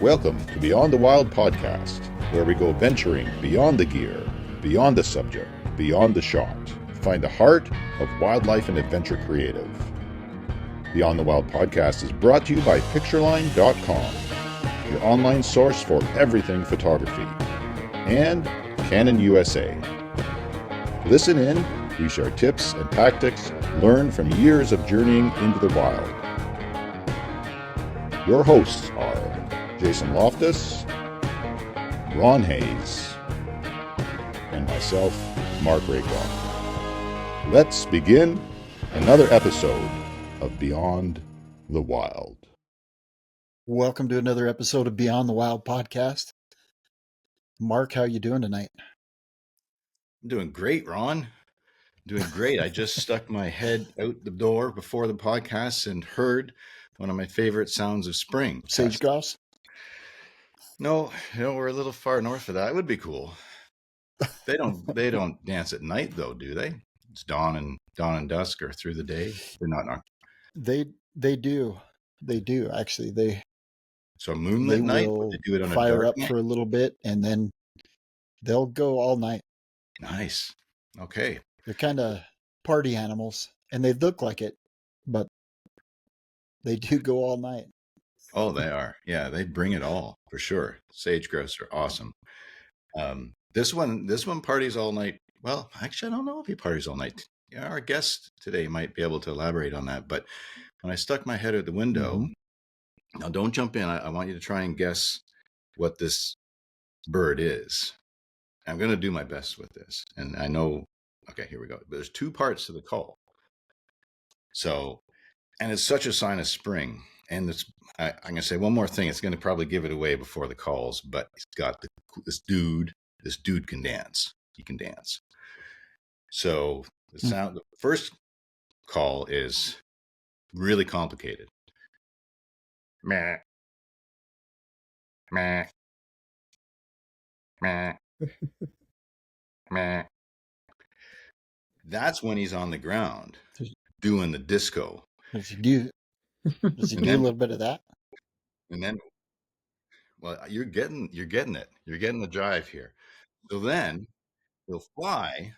Welcome to Beyond the Wild podcast, where we go venturing beyond the gear, beyond the subject, beyond the shot, to find the heart of wildlife and adventure creative. Beyond the Wild podcast is brought to you by Pictureline.com, your online source for everything photography, and Canon USA. Listen in, we share tips and tactics learned from years of journeying into the wild. Your hosts are Jason Loftus, Ron Hayes, and myself, Mark Raycroft. Let's begin another episode of Beyond the Wild. Welcome to another episode of Beyond the Wild podcast. Mark, how are you doing tonight? I'm doing great, Ron. Doing great. I just stuck my head out the door before the podcast and heard one of my favorite sounds of spring. Sage grouse? No, we're a little far north of that. It would be cool. They don't dance at night though, do they? It's dawn and dusk or through the day. They're not. They do. They do actually. So moonlit night. They do it on fire a dark up night? for a little bit and then they'll go all night. Nice. Okay. They're kind of party animals and they look like it, but they do go all night. Oh, they are. Yeah, they bring it all for sure. Sage grouse are awesome. This one parties all night. Well, actually, I don't know if he parties all night. Yeah, our guest today might be able to elaborate on that. But when I stuck my head out the window, Now don't jump in. I want you to try and guess what this bird is. I'm going to do my best with this. And I know, okay, here we go. There's two parts to the call. So, and it's such a sign of spring. And I'm going to say one more thing. It's going to probably give it away before the calls, but it's got this dude can dance. He can dance. So the first call is really complicated. Meh. Meh. Meh. Meh. That's when he's on the ground doing the disco. Does he do a little bit of that? And then, well, you're getting it. You're getting the drive here. So then he'll fly,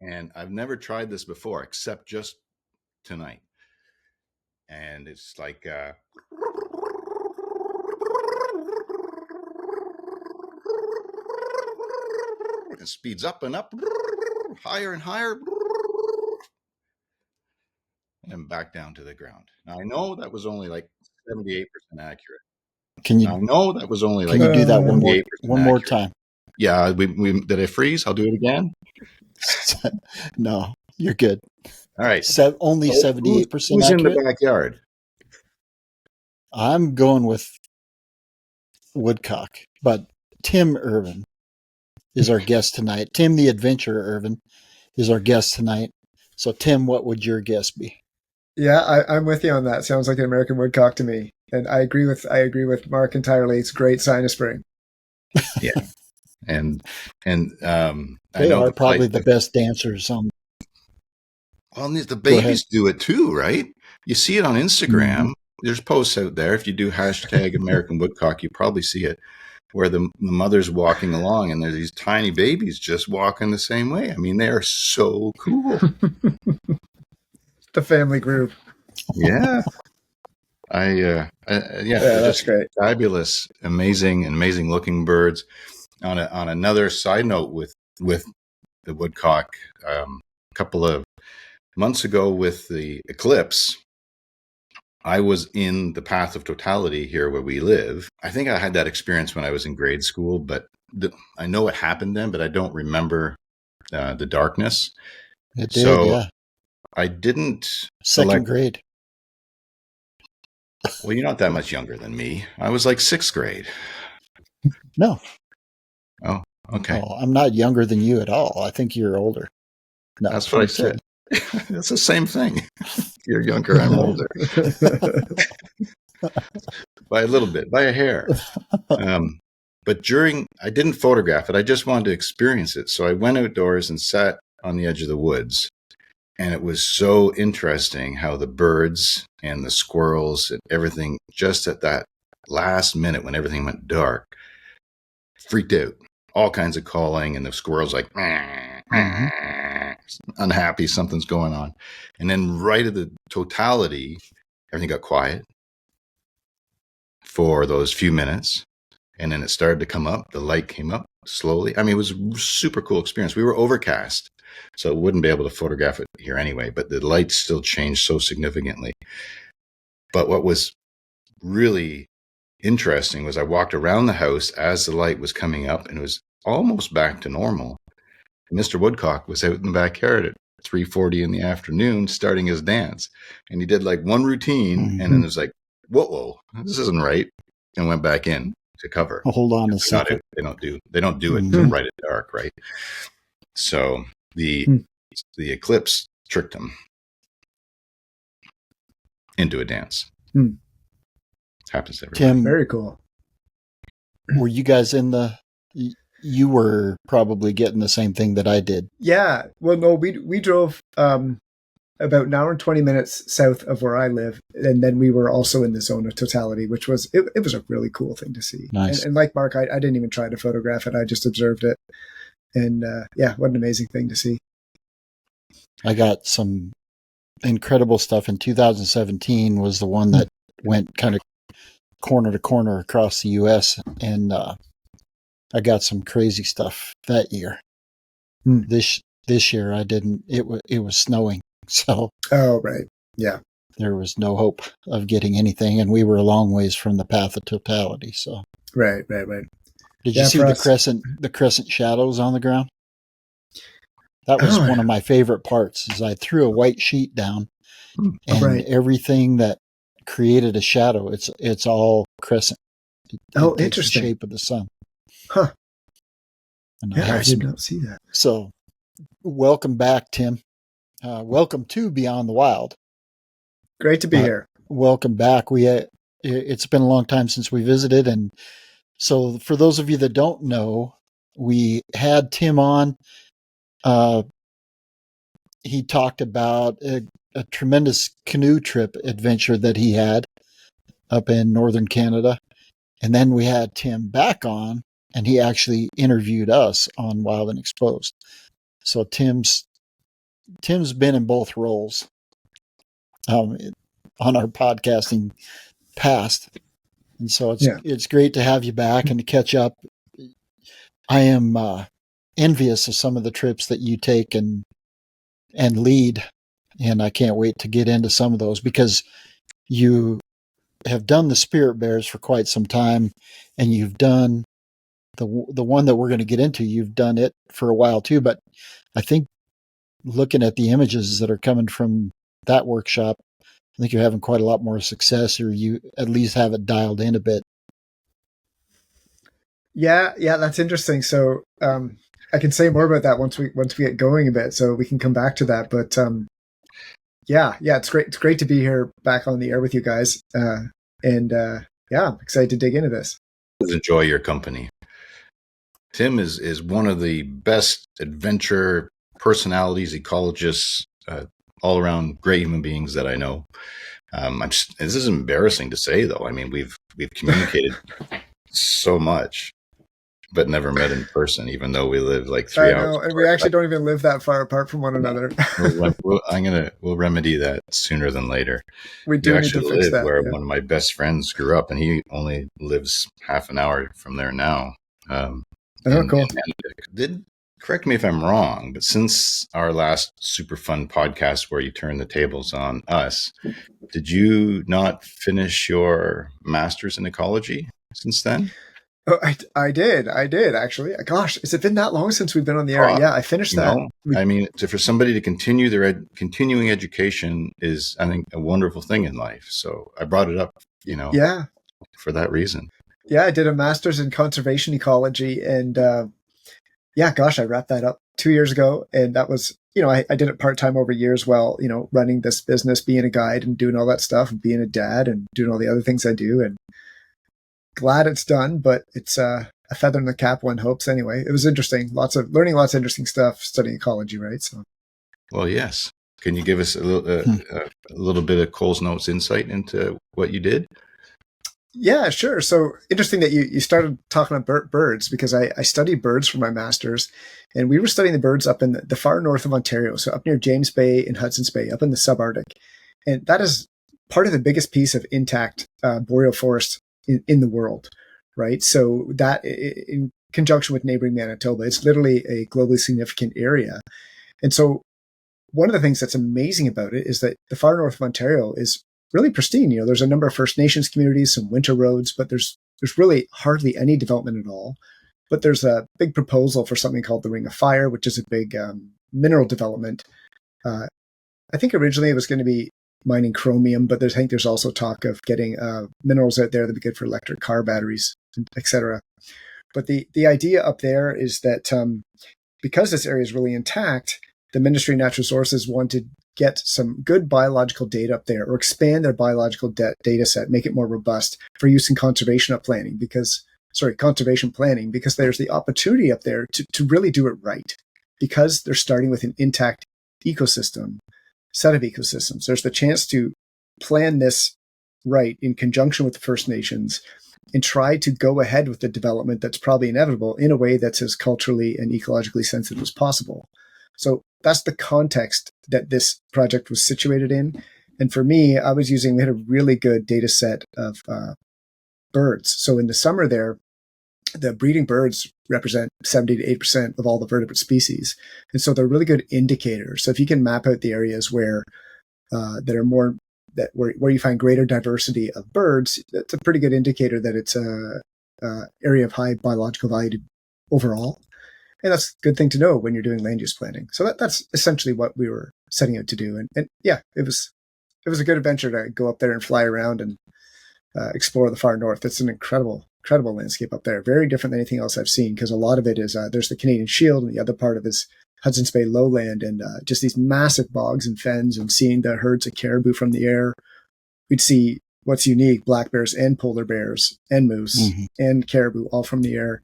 and I've never tried this before except just tonight. And it's like it speeds up and up, higher and higher, and back down to the ground. Now I know that was only like 78% accurate. Can you Now, I know that was only like can you do that one more accurate. time? Yeah, we did I freeze? I'll do it again. No, you're good. All right. Only 78% Who's accurate. in the backyard? I'm going with woodcock, but Tim Irvin is our guest tonight. Tim the Adventurer Irvin is our guest tonight. So Tim, what would your guess be? Yeah, I'm with you on that. Sounds like an American woodcock to me. And I agree with Mark entirely. It's a great sign of spring. Yeah. And They are probably the best dancers on. Well, the babies do it too, right? You see it on Instagram. Mm-hmm. There's posts out there. If you do hashtag American Woodcock, you probably see it, where the mother's walking along and there's these tiny babies just walking the same way. I mean, they are so cool. The family group. Yeah. Yeah, that's great. Fabulous, amazing looking birds. On another side note with the woodcock, a couple of months ago with the eclipse, I was in the path of totality here where we live. I think I had that experience when I was in grade school, but I know it happened then, but I don't remember the darkness. It did, yeah. I didn't. Second grade. Well, you're not that much younger than me. I was like sixth grade. No. Oh, okay. Oh, I'm not younger than you at all. I think you're older. No, that's what I said. It's the same thing. You're younger, I'm older. By a little bit, by a hair. But I didn't photograph it. I just wanted to experience it. So I went outdoors and sat on the edge of the woods. And it was so interesting how the birds and the squirrels and everything just at that last minute when everything went dark, freaked out, all kinds of calling, and the squirrel's like, unhappy, something's going on. And then right at the totality, everything got quiet for those few minutes. And then it started to come up. The light came up slowly. I mean, it was a super cool experience. We were overcast, so it wouldn't be able to photograph it here anyway, but the light still changed so significantly. But what was really interesting was I walked around the house as the light was coming up, and it was almost back to normal. Mr. Woodcock was out in the backyard at 3:40 in the afternoon starting his dance. And he did like one routine, and then it was like, whoa, this isn't right, and went back in to cover. Hold on a second. They don't do it till right at dark, right? So the eclipse tricked him into a dance. Happens every Tim, very cool. Were you guys you were probably getting the same thing that I did. Yeah. Well, no, we drove about an hour and 20 minutes south of where I live, and then we were also in the zone of totality, which was it was a really cool thing to see. Nice. And like Mark, I didn't even try to photograph it; I just observed it, and what an amazing thing to see. I got some incredible stuff in 2017. Was the one that went kind of corner to corner across the U.S. and I got some crazy stuff that year. This year I didn't. It was snowing, so right, yeah, there was no hope of getting anything, and we were a long ways from the path of totality. So right. Did you see the crescent shadows on the ground? That was one of my favorite parts. Is I threw a white sheet down, and everything that created a shadow, it's all crescent. It interesting. The shape of the sun. Huh. And I did not see that. So, welcome back, Tim. Welcome to Beyond the Wild. Great to be here. Welcome back. It's been a long time since we visited, and so for those of you that don't know, we had Tim on. He talked about a tremendous canoe trip adventure that he had up in northern Canada. And then we had Tim back on, and he actually interviewed us on Wild and Exposed. So Tim's been in both roles on our podcasting past. And so it's great to have you back and to catch up. I am envious of some of the trips that you take and lead, and I can't wait to get into some of those, because you have done the Spirit Bears for quite some time, and you've done the one that we're going to get into. You've done it for a while too, but I think looking at the images that are coming from that workshop, I think you're having quite a lot more success, or you at least have it dialed in a bit. Yeah, that's interesting. So I can say more about that once we get going a bit, so we can come back to that. But it's great. It's great to be here back on the air with you guys, and I'm excited to dig into this. Enjoy your company. Tim is one of the best adventure personalities, ecologists, all around great human beings that I know. This is embarrassing to say, though. I mean, we've communicated so much, but never met in person, even though we live like 3 hours. And we actually don't even live that far apart from one another. We'll remedy that sooner than later. We do need to fix that. Where one of my best friends grew up, and he only lives half an hour from there now. Cool. Correct me if I'm wrong, but since our last super fun podcast where you turned the tables on us, did you not finish your master's in ecology since then? Oh, I did actually. Gosh, has it been that long since we've been on the air? Yeah, I finished that. I mean, for somebody to continue their continuing education is, I think, a wonderful thing in life. So I brought it up, for that reason. Yeah, I did a master's in conservation ecology, and I wrapped that up 2 years ago, and that was, I did it part-time over years while, running this business, being a guide and doing all that stuff, and being a dad and doing all the other things I do, and glad it's done, but it's a feather in the cap, one hopes. Anyway, it was interesting. Learning lots of interesting stuff, studying ecology, right? So, well, yes. Can you give us a little bit of Cole's Notes insight into what you did? Yeah, sure. So interesting that you started talking about birds, because I studied birds for my master's, and we were studying the birds up in the far north of Ontario, so up near James Bay and Hudson's Bay, up in the subarctic. And that is part of the biggest piece of intact boreal forest in the world, right? So that in conjunction with neighboring Manitoba, it's literally a globally significant area. And so one of the things that's amazing about it is that the far north of Ontario is really pristine. You know, there's a number of First Nations communities, some winter roads, but there's really hardly any development at all. But there's a big proposal for something called the Ring of Fire, which is a big mineral development. I think originally it was going to be mining chromium, but I think there's also talk of getting minerals out there that would be good for electric car batteries, etc. But the idea up there is that because this area is really intact, the Ministry of Natural Resources want to get some good biological data up there, or expand their biological data set, make it more robust for use in conservation planning, because there's the opportunity up there to really do it right, because they're starting with an intact ecosystem, set of ecosystems. There's the chance to plan this right in conjunction with the First Nations and try to go ahead with the development that's probably inevitable in a way that's as culturally and ecologically sensitive as possible. So that's the context that this project was situated in. And for me, we had a really good data set of birds. So in the summer there, the breeding birds represent 70 to 8% of all the vertebrate species. And so they're really good indicators. So if you can map out the areas where where you find greater diversity of birds, that's a pretty good indicator that it's a area of high biological value overall. And that's a good thing to know when you're doing land use planning. So that's essentially what we were setting out to do. And yeah, it was a good adventure to go up there and fly around and explore the far north. It's an incredible landscape up there. Very different than anything else I've seen, because a lot of it is there's the Canadian Shield, and the other part of it is Hudson's Bay lowland, and just these massive bogs and fens, and seeing the herds of caribou from the air. We'd see what's unique: black bears and polar bears and moose and caribou all from the air.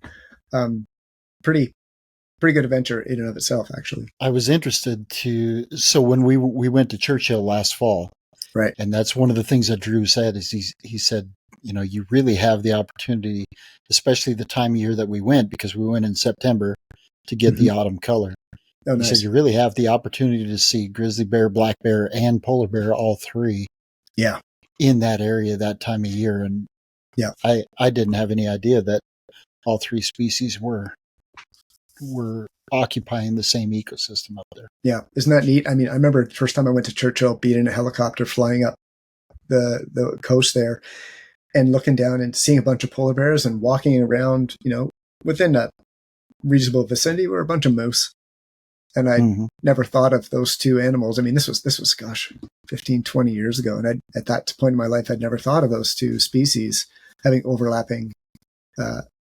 Pretty good adventure in and of itself, actually. I was interested so when we went to Churchill last fall, right, and that's one of the things that Drew said, is he said, you know, you really have the opportunity, especially the time of year that we went, because we went in September, to get the autumn color. Oh, he nice. said you really have the opportunity to see grizzly bear, black bear, and polar bear, all three. Yeah. In that area that time of year. And yeah, I didn't have any idea that all three species were occupying the same ecosystem up there. Yeah. Isn't that neat? I mean, I remember the first time I went to Churchill, being in a helicopter flying up the coast there and looking down and seeing a bunch of polar bears, and walking around, you know, within a reasonable vicinity were a bunch of moose. And I never thought of those two animals. I mean, this was, gosh, 15, 20 years ago. And at that point in my life, I'd never thought of those two species having overlapping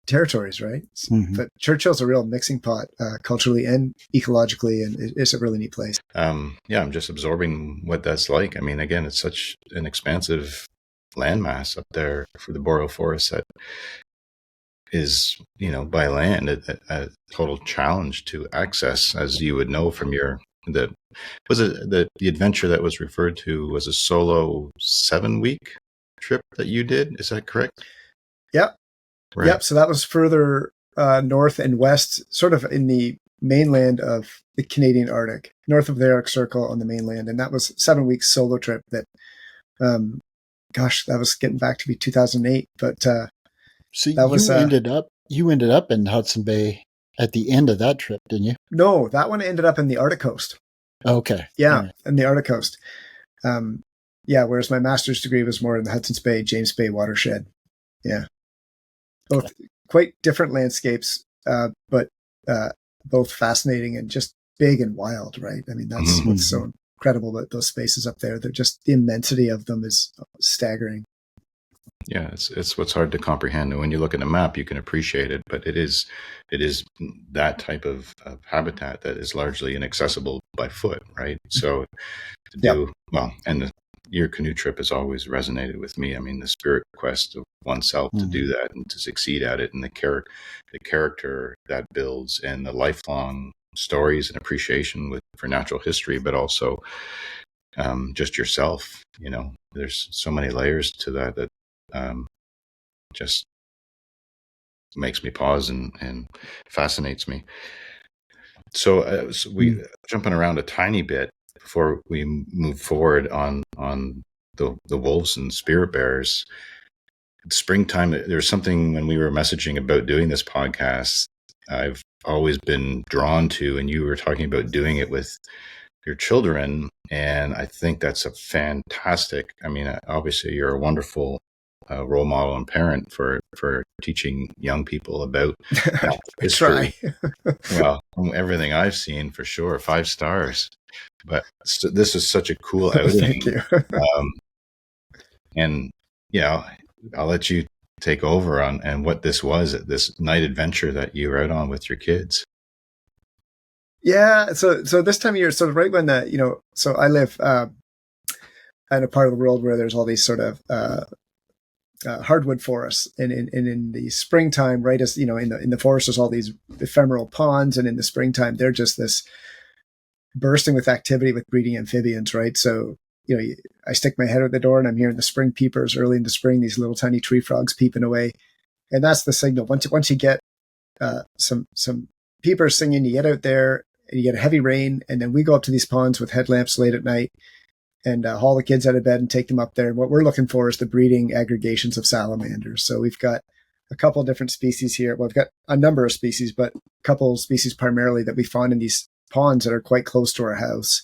territories, right? But Churchill's a real mixing pot, culturally and ecologically, and it's a really neat place. I'm just absorbing what that's like. I mean, again, it's such an expansive landmass up there for the boreal forest that is, you know, by land a total challenge to access, as you would know from the adventure that was referred to was a solo 7-week trip that you did. Is that correct? Yep. Right. Yep. So that was further north and west, sort of in the mainland of the Canadian Arctic, north of the Arctic Circle on the mainland. And that was a 7-week solo trip that, that was getting back to be 2008. But so you ended up in Hudson Bay at the end of that trip, didn't you? No, that one ended up in the Arctic coast. Okay. Yeah, right. In the Arctic coast. Whereas my master's degree was more in the Hudson's Bay, James Bay watershed. Yeah. Both quite different landscapes, but both fascinating and just big and wild, right? I mean, that's what's so incredible about those spaces up there. They're just, the immensity of them is staggering. Yeah, it's what's hard to comprehend. And when you look at a map, you can appreciate it, but it is that type of habitat that is largely inaccessible by foot, right? So to do your canoe trip has always resonated with me. I mean, the spirit quest of oneself to do that and to succeed at it, and the character that builds, and the lifelong stories and appreciation for natural history, but also just yourself. You know, there's so many layers to that just makes me pause and fascinates me. So we jumping around a tiny bit before we move forward on the wolves and spirit bears. Springtime, there's something when we were messaging about doing this podcast I've always been drawn to, and you were talking about doing it with your children, and I think that's a fantastic. I mean, obviously you're a wonderful role model and parent for teaching young people about history. Well, from everything I've seen, for sure, 5 stars. But this is such a cool outing. Thank you. And I'll let you take over on and what this was, this night adventure that you were out on with your kids. Yeah. So this time of year, so right when so I live in a part of the world where there's all these sort of hardwood forests, and in the springtime, right as in the forest, there's all these ephemeral ponds, and in the springtime, they're just this bursting with activity with breeding amphibians, right? So I stick my head out the door and I'm hearing the spring peepers early in the spring, these little tiny tree frogs peeping away. And that's the signal. Once you get some peepers singing, you get out there and you get a heavy rain. And then we go up to these ponds with headlamps late at night and haul the kids out of bed and take them up there. And what we're looking for is the breeding aggregations of salamanders. So we've got a couple of different species here. Well, we've got a number of species, but a couple of species primarily that we find in these ponds that are quite close to our house.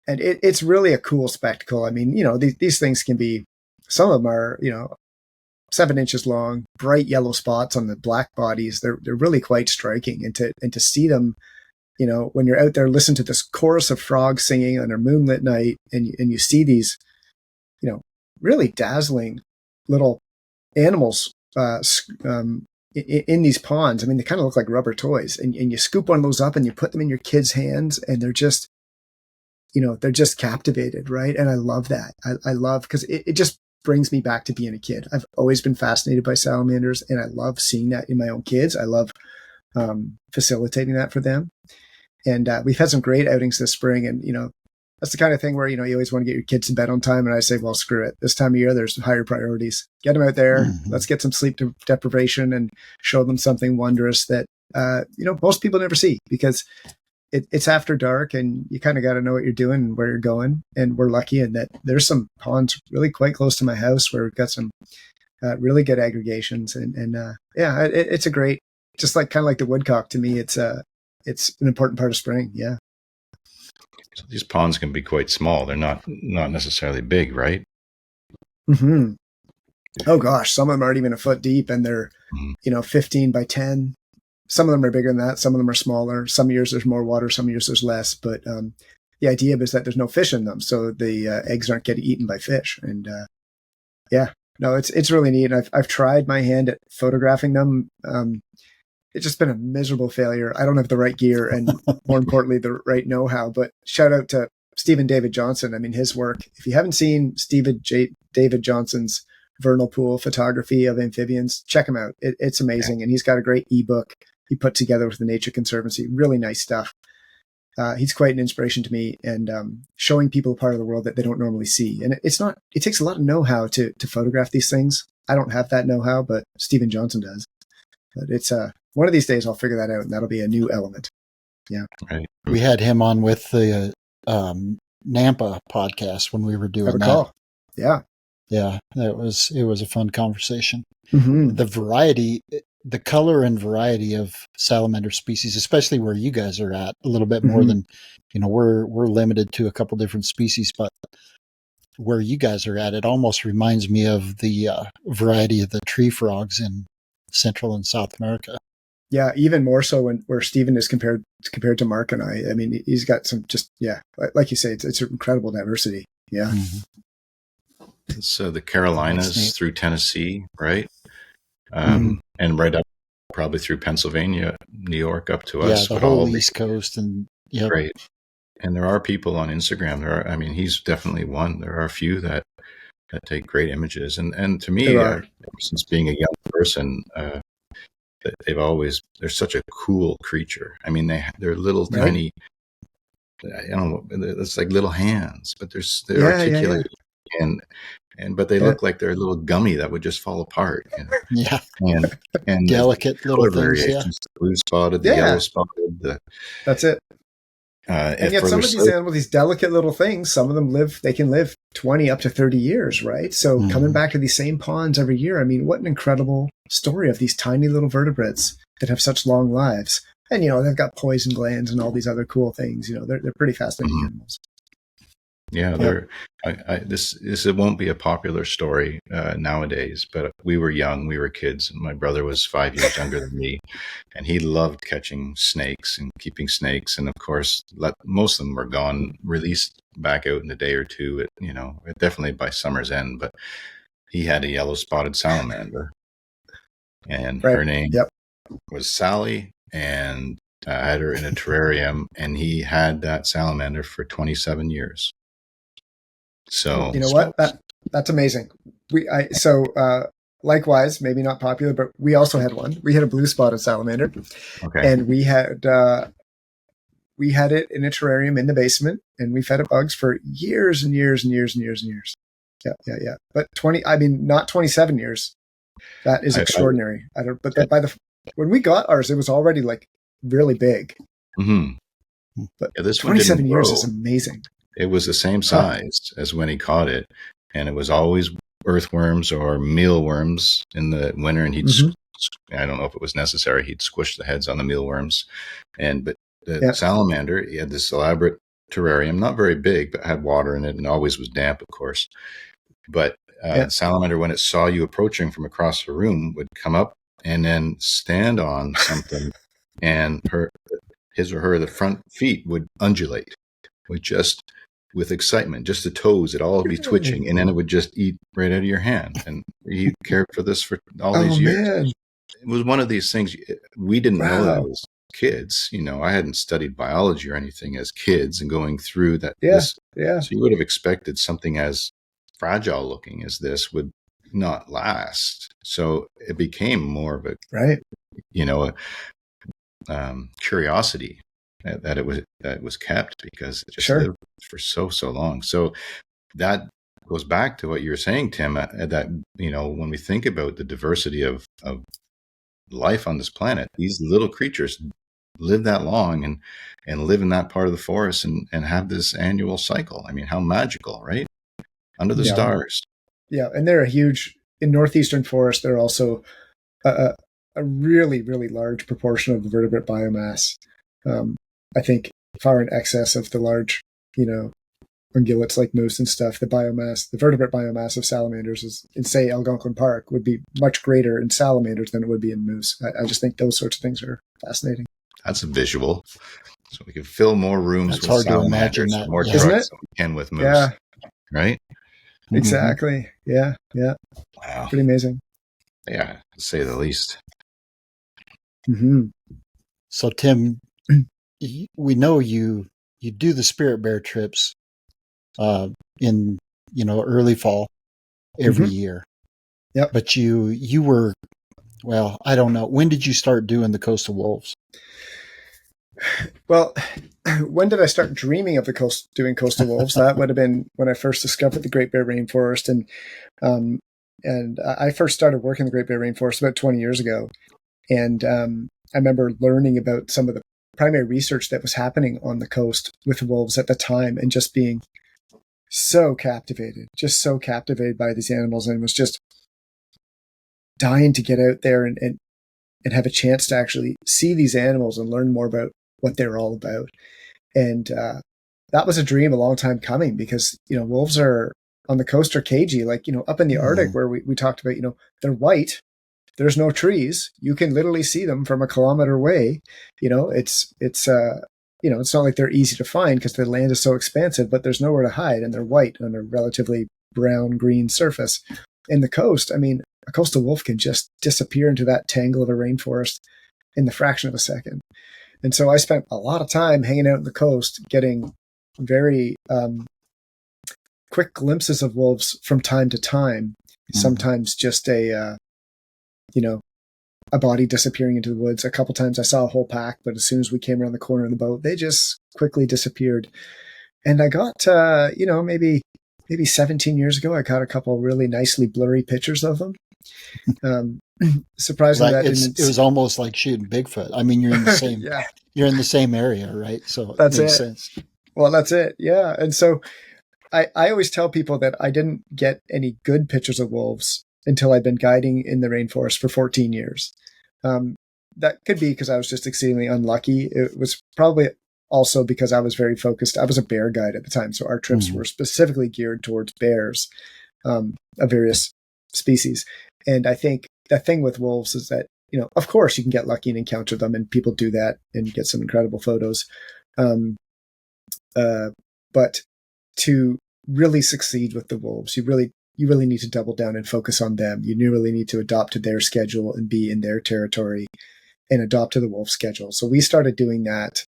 And it's really a cool spectacle. I mean, these things can be, some of them are, 7 inches long, bright yellow spots on the black bodies. They're really quite striking. And to see them, when you're out there, listen to this chorus of frogs singing on a moonlit night, and you see these, really dazzling little animals in these ponds. I mean, they kind of look like rubber toys. And you scoop one of those up and you put them in your kids' hands, and they're just captivated, right? And I love that. I love, because it just brings me back to being a kid. I've always been fascinated by salamanders, and I love seeing that in my own kids. I love facilitating that for them. And we've had some great outings this spring, and that's the kind of thing where you always want to get your kids to bed on time. And I say, well, screw it. This time of year, there's higher priorities. Get them out there. Mm-hmm. Let's get some sleep deprivation and show them something wondrous that most people never see, because it's after dark and you kind of got to know what you're doing and where you're going. And we're lucky in that there's some ponds really quite close to my house where we've got some really good aggregations. It's a great, just like kind of like the woodcock, to me, it's an important part of spring. Yeah. So these ponds can be quite small. They're not necessarily big, right? Mm-hmm. Oh gosh. Some of them aren't even a foot deep, and they're, 15 by 10. Some of them are bigger than that. Some of them are smaller. Some years there's more water. Some years there's less. But the idea is that there's no fish in them, so the eggs aren't getting eaten by fish. And it's really neat. I've tried my hand at photographing them. It's just been a miserable failure. I don't have the right gear, and more importantly, the right know-how. But shout out to Stephen David Johnson. I mean, his work. If you haven't seen David Johnson's vernal pool photography of amphibians, check him out. It's amazing, and he's got a great ebook he put together with the Nature Conservancy. Really nice stuff. He's quite an inspiration to me, and showing people a part of the world that they don't normally see. And it takes a lot of know-how to photograph these things. I don't have that know-how, but Stephen Johnson does. But it's one of these days I'll figure that out, and that'll be a new element. Yeah. Right. We had him on with the Nampa podcast when we were doing that. Yeah. Yeah. It was a fun conversation. Mm-hmm. The color and variety of salamander species, especially where you guys are at, a little bit more than, we're limited to a couple different species, but where you guys are at, it almost reminds me of the variety of the tree frogs in Central and South America. Yeah, even more so where Stephen is compared to Mark and I. I mean, he's got some like you say, it's incredible diversity. Yeah. Mm-hmm. It's the Carolinas through Tennessee, right? And right up probably through Pennsylvania, New York, up to us. Yeah, the whole East Coast. And yeah. Great. And there are people on Instagram. He's definitely one. There are a few that take great images. And to me, since being a young person, they're such a cool creature. I mean, they're little tiny, I don't know, it's like little hands, but they're articulated. but they look like they're a little gummy that would just fall apart. Yeah. And Delicate little color things. Yeah. variations, the blue spotted, the yellow spotted, that's it. And yet some of these animals, these delicate little things, some of them they can live 20 up to 30 years, right? So coming back to these same ponds every year, I mean, what an incredible story of these tiny little vertebrates that have such long lives. And, they've got poison glands and all these other cool things. They're pretty fascinating animals. Yeah, this won't be a popular story nowadays, but we were young, we were kids. My brother was 5 years younger than me, and he loved catching snakes and keeping snakes. And of course, most of them were gone, released back out in a day or two. Definitely by summer's end. But he had a yellow spotted salamander, and her name was Sally, and I had her in a terrarium, and he had that salamander for 27 years. So you know what? That's amazing. Likewise, maybe not popular, but we also had one. We had a blue spotted salamander, and we had it in a terrarium in the basement, and we fed it bugs for years and years and years and years and years. Yeah. But not 27 years. That is extraordinary. When we got ours, it was already like really big. Mm-hmm. But this 27 years is amazing. It was the same size as when he caught it, and it was always earthworms or mealworms in the winter. And I don't know if it was necessary, he'd squish the heads on the mealworms. But the salamander, he had this elaborate terrarium, not very big, but had water in it, and always was damp, of course. But salamander, when it saw you approaching from across the room, would come up and then stand on something, and the front feet would undulate with excitement, just the toes, it'd all be twitching, and then it would just eat right out of your hand. And he cared for this for all these years. Man. It was one of these things we didn't know that as kids. I hadn't studied biology or anything as kids, and going through that. So you would have expected something as fragile looking as this would not last. So it became more of a curiosity that it was kept, because it just lived for so long. So that goes back to what you were saying, Tim, that when we think about the diversity of life on this planet, these little creatures live that long and live in that part of the forest and have this annual cycle. I mean, how magical, right? Under the stars. Yeah, and they're in northeastern forest, they're also a really, really large proportion of the vertebrate biomass. I think far in excess of the large, ungulates like moose and stuff. The vertebrate biomass of salamanders is, in say Algonquin Park, would be much greater in salamanders than it would be in moose. I just think those sorts of things are fascinating. That's a visual. So we can fill more rooms with salamanders, more trucks than we can with moose. Yeah. Right? Exactly. Yeah. Wow. Pretty amazing. Yeah, to say the least. Mm-hmm. So, Tim, we know you do the spirit bear trips in early fall every year. Yep. But you were, well, I don't know, when did you start doing the coastal wolves? Well, when did I start dreaming of doing coastal wolves? That would have been when I first discovered the Great Bear Rainforest, and I first started working in the Great Bear Rainforest about 20 years ago. And I remember learning about some of the primary research that was happening on the coast with wolves at the time, and just being so captivated by these animals, and was just dying to get out there and have a chance to actually see these animals and learn more about what they're all about. And that was a dream a long time coming, because, wolves are on the coast are cagey, like, up in the Arctic where we talked about, they're white. There's no trees. You can literally see them from a kilometer away. It's not like they're easy to find because the land is so expansive, but there's nowhere to hide, and they're white on a relatively brown-green surface. In the coast, I mean, a coastal wolf can just disappear into that tangle of a rainforest in the fraction of a second. And so I spent a lot of time hanging out on the coast, getting very quick glimpses of wolves from time to time. Sometimes just a body disappearing into the woods. A couple times I saw a whole pack, but as soon as we came around the corner of the boat, they just quickly disappeared. And I got, maybe maybe 17 years ago, I caught a couple of really nicely blurry pictures of them. Surprisingly, Like it was almost like shooting Bigfoot. I mean, you're in the same yeah, you're in the same area, right? So that's it makes it. sense. Well, that's it. Yeah. And so I always tell people that I didn't get any good pictures of wolves until I'd been guiding in the rainforest for 14 years. That could be because I was just exceedingly unlucky. It was probably also because I was very focused. I was a bear guide at the time, so our trips were specifically geared towards bears of various species. And I think the thing with wolves is that, of course you can get lucky and encounter them, and people do that and get some incredible photos. But to really succeed with the wolves, you really need to double down and focus on them. You really need to adopt to their schedule and be in their territory and adopt to the wolf schedule. So we started doing that.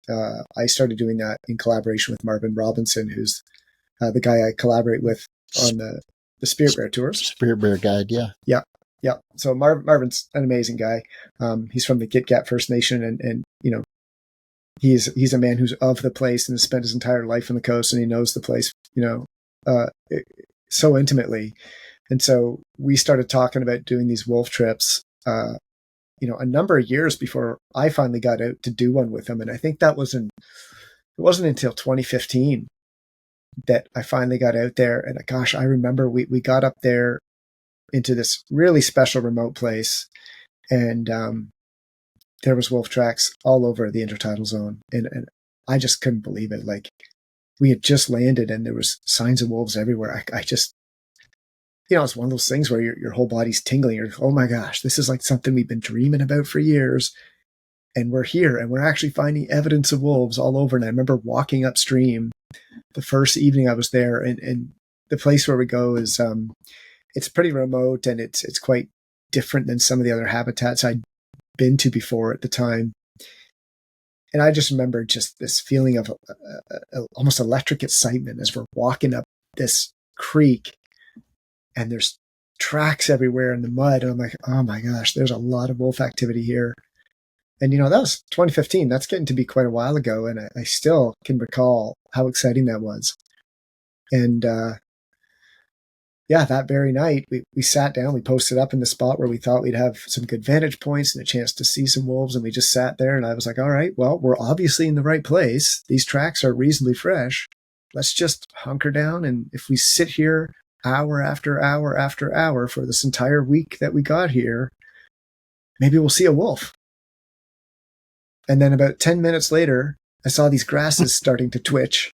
I started doing that in collaboration with Marvin Robinson, who's the guy I collaborate with on the Spirit Bear tours. Spirit Bear guide, yeah. Yeah. So Marvin's an amazing guy. He's from the Gitga'at First Nation, and he's a man who's of the place and has spent his entire life on the coast, and he knows the place, so intimately. And so we started talking about doing these wolf trips, a number of years before I finally got out to do one with him. And I think it wasn't until 2015 that I finally got out there. And gosh, I remember we got up there into this really special remote place, and there was wolf tracks all over the intertidal zone. And I just couldn't believe it. Like, we had just landed and there was signs of wolves everywhere. I just, it's one of those things where your whole body's tingling. You're like, oh my gosh, this is like something we've been dreaming about for years. And we're here and we're actually finding evidence of wolves all over. And I remember walking upstream the first evening I was there, and the place where we go is, it's pretty remote, and it's quite different than some of the other habitats I'd been to before at the time. And I just remember just this feeling of almost electric excitement as we're walking up this creek, and there's tracks everywhere in the mud. And I'm like, oh my gosh, there's a lot of wolf activity here. And, that was 2015. That's getting to be quite a while ago. And I still can recall how exciting that was. And, that very night, we sat down, we posted up in the spot where we thought we'd have some good vantage points and a chance to see some wolves. And we just sat there, and I was like, all right, well, we're obviously in the right place. These tracks are reasonably fresh. Let's just hunker down. And if we sit here hour after hour after hour for this entire week that we got here, maybe we'll see a wolf. And then about 10 minutes later, I saw these grasses starting to twitch,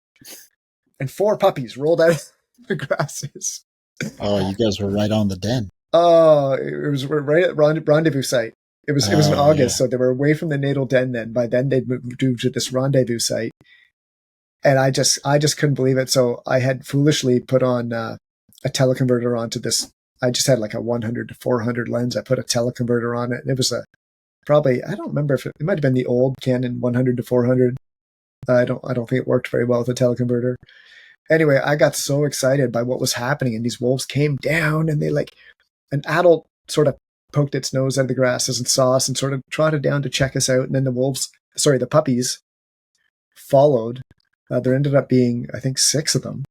and 4 puppies rolled out of the grasses. Oh, you guys were right on the den. Oh, it was right at rendezvous site. It was in August, so they were away from the natal den then. By then, they'd moved to this rendezvous site. And I just couldn't believe it. So I had foolishly put on a teleconverter onto this. I just had like a 100 to 400 lens. I put a teleconverter on it, and it was probably, I don't remember if it might have been the old Canon 100 to 400. I don't think it worked very well with the teleconverter. Anyway, I got so excited by what was happening, and these wolves came down, and an adult sort of poked its nose out of the grasses and saw us and sort of trotted down to check us out. And then the puppies followed. There ended up being, I think, 6 of them.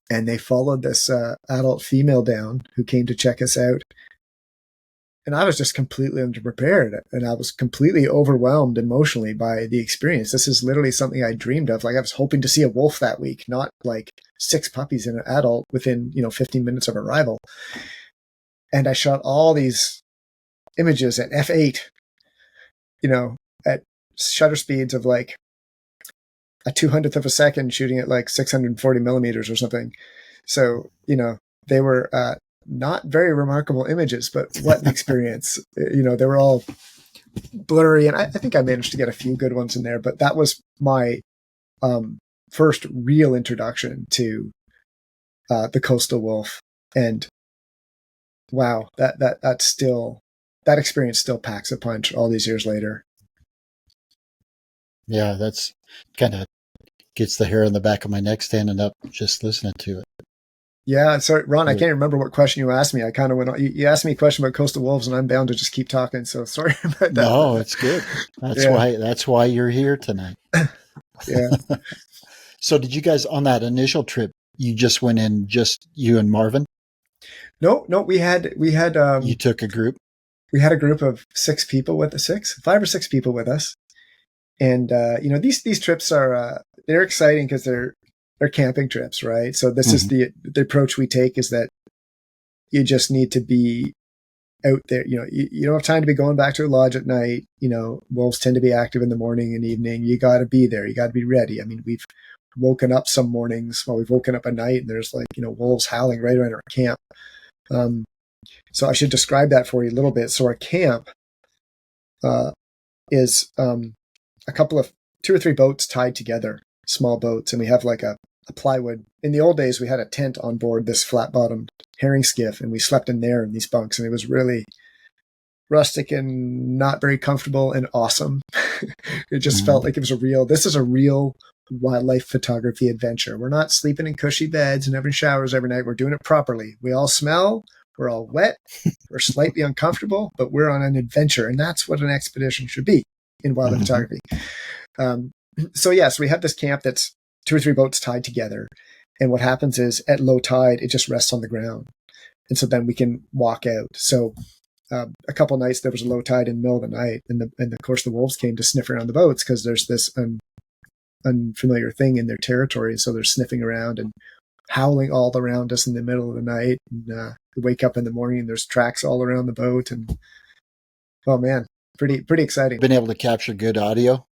And they followed this adult female down who came to check us out. And I was just completely underprepared, and I was completely overwhelmed emotionally by the experience. This is literally something I dreamed of. Like, I was hoping to see a wolf that week, not like 6 puppies and an adult within, 15 minutes of arrival. And I shot all these images at f8, at shutter speeds of like a 200th of a second, shooting at like 640 millimeters or something. So, they were not very remarkable images, but what an experience. They were all blurry, and I think I managed to get a few good ones in there, but that was my first real introduction to the coastal wolf. And wow, that experience still packs a punch all these years later. Yeah, that's kind of gets the hair on the back of my neck standing up just listening to it. Yeah, sorry, Ron, I can't remember what question you asked me. I kind of went on. You asked me a question about coastal wolves, and I'm bound to just keep talking. So sorry about that. No, it's good. That's why you're here tonight. Yeah. So did you guys, on that initial trip, you just went in, just you and Marvin? No, we had You took a group? we had a group of 5 or 6 people with us. And these trips are they're exciting because they're camping trips, right? So this is the approach we take, is that you just need to be out there. You don't have time to be going back to a lodge at night. Wolves tend to be active in the morning and evening. You got to be there. You got to be ready. I mean, we've woken up some mornings, we've woken up at night, and there's wolves howling right around our camp. So I should describe that for you a little bit. So our camp is a couple of 2 or 3 boats tied together, small boats, and we have like a plywood. In the old days, we had a tent on board this flat-bottomed herring skiff, and we slept in there in these bunks, and it was really rustic and not very comfortable and awesome. It just felt like this is a real wildlife photography adventure. We're not sleeping in cushy beds and having showers every night. We're doing it properly. We all smell, we're all wet, we're slightly uncomfortable, but we're on an adventure, and that's what an expedition should be in wildlife photography. So we have this camp that's 2 or 3 boats tied together. And what happens is at low tide, it just rests on the ground. And so then we can walk out. So a couple of nights there was a low tide in the middle of the night. And of course the wolves came to sniff around the boats because there's this unfamiliar thing in their territory. So they're sniffing around and howling all around us in the middle of the night. And we wake up in the morning and there's tracks all around the boat. And oh man, pretty exciting. Been able to capture good audio?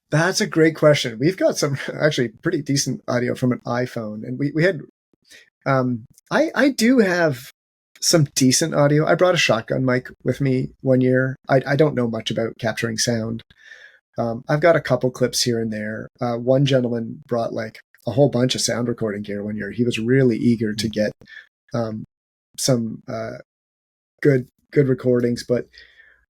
That's a great question. We've got some actually pretty decent audio from an iPhone, and we had. I do have some decent audio. I brought a shotgun mic with me one year. I don't know much about capturing sound. I've got a couple clips here and there. One gentleman brought like a whole bunch of sound recording gear one year. He was really eager to get some good recordings, but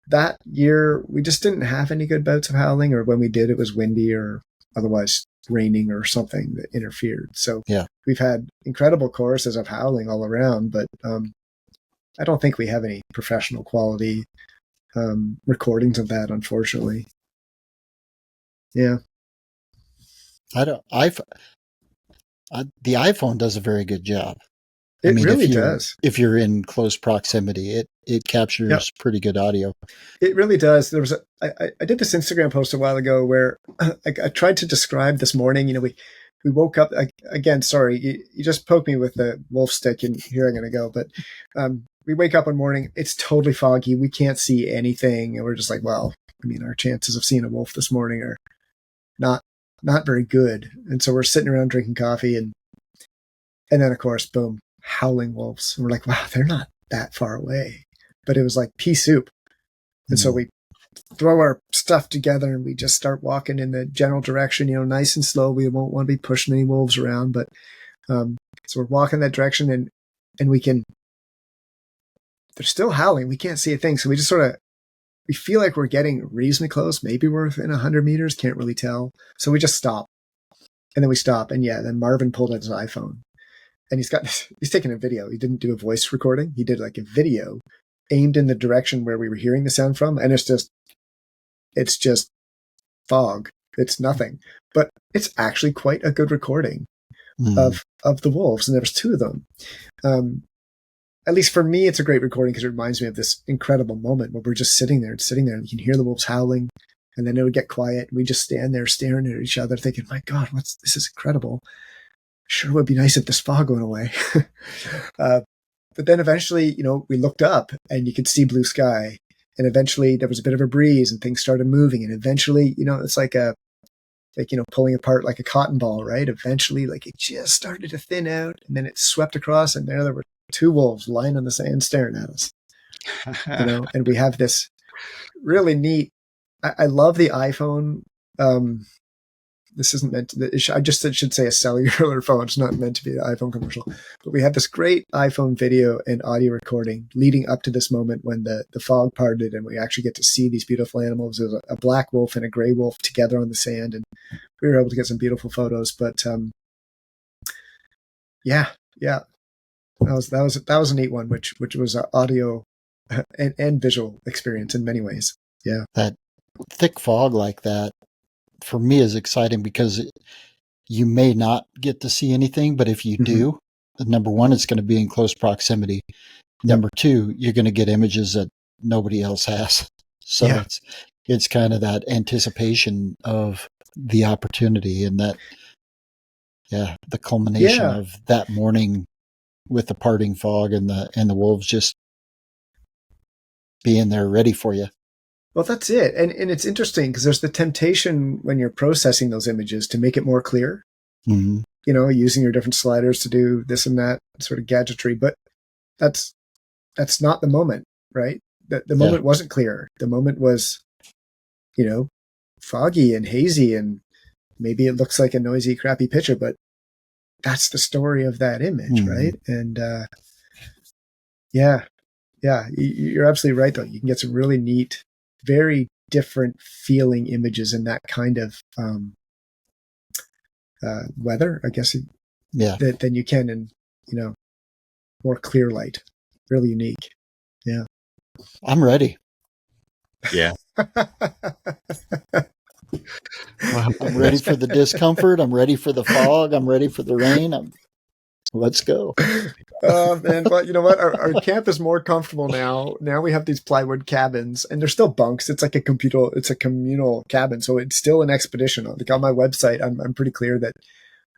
that year, we just didn't have any good bouts of howling, or when we did, it was windy or otherwise raining or something that interfered. So we've had incredible choruses of howling all around, but I don't think we have any professional quality recordings of that, unfortunately. Yeah. The iPhone does a very good job. It really does. If you're in close proximity, it captures pretty good audio. It really does. There was I did this Instagram post a while ago where I tried to describe this morning. We woke up again. Sorry, you just poked me with the wolf stick, and here I'm going to go. But we wake up one morning. It's totally foggy. We can't see anything, and we're just like, well, I mean, our chances of seeing a wolf this morning are not very good. And so we're sitting around drinking coffee, and then of course, boom. Howling wolves. And we're like, wow, they're not that far away. But it was like pea soup. And so we throw our stuff together and we just start walking in the general direction, nice and slow. We won't want to be pushing any wolves around. But so we're walking that direction and they're still howling. We can't see a thing. So we just we feel like we're getting reasonably close. Maybe we're within 100 meters. Can't really tell. So we just stop. And then we stop. And then Marvin pulled out his iPhone. And he's taking a video. He didn't do a voice recording. He did like a video aimed in the direction where we were hearing the sound from. And it's just fog. It's nothing, but it's actually quite a good recording of the wolves. And there was 2 of them. At least for me, it's a great recording because it reminds me of this incredible moment where we're just sitting there and you can hear the wolves howling, and then it would get quiet. And we just stand there staring at each other thinking, my God, this is incredible. Sure would be nice if this fog went away. But then eventually, we looked up and you could see blue sky. And eventually there was a bit of a breeze and things started moving. And eventually, it's like pulling apart like a cotton ball, right? Eventually, it just started to thin out, and then it swept across, and there were 2 wolves lying on the sand staring at us. And we have this really neat, I love the iPhone. This isn't meant to, I just should say a cellular phone. It's not meant to be the iPhone commercial. But we have this great iPhone video and audio recording leading up to this moment when the fog parted and we actually get to see these beautiful animals. There's a black wolf and a gray wolf together on the sand. And we were able to get some beautiful photos. But yeah. That was a neat one, which was an audio and visual experience in many ways. Yeah. That thick fog like that, for me, is exciting because you may not get to see anything, but if you do, number one, it's going to be in close proximity. Number two, you're going to get images that nobody else has. So it's kind of that anticipation of the opportunity, and that, the culmination of that morning with the parting fog and the wolves just being there ready for you. Well, that's it. And it's interesting because there's the temptation when you're processing those images to make it more clear, Mm-hmm. Using your different sliders to do this and that sort of gadgetry. But that's not the moment, right? The moment wasn't clear. The moment was, foggy and hazy, and maybe it looks like a noisy, crappy picture, but that's the story of that image, right? And you're absolutely right, though. You can get some really neat, very different feeling images in that kind of weather, I guess, than you can in, more clear light. Really unique. Yeah. I'm ready. Yeah. I'm ready for the discomfort. I'm ready for the fog. I'm ready for the rain. Let's go. But you know what? Our camp is more comfortable now. Now we have these plywood cabins, and they're still bunks. It's like a communal cabin, so it's still an expedition. Like on my website, I'm pretty clear that,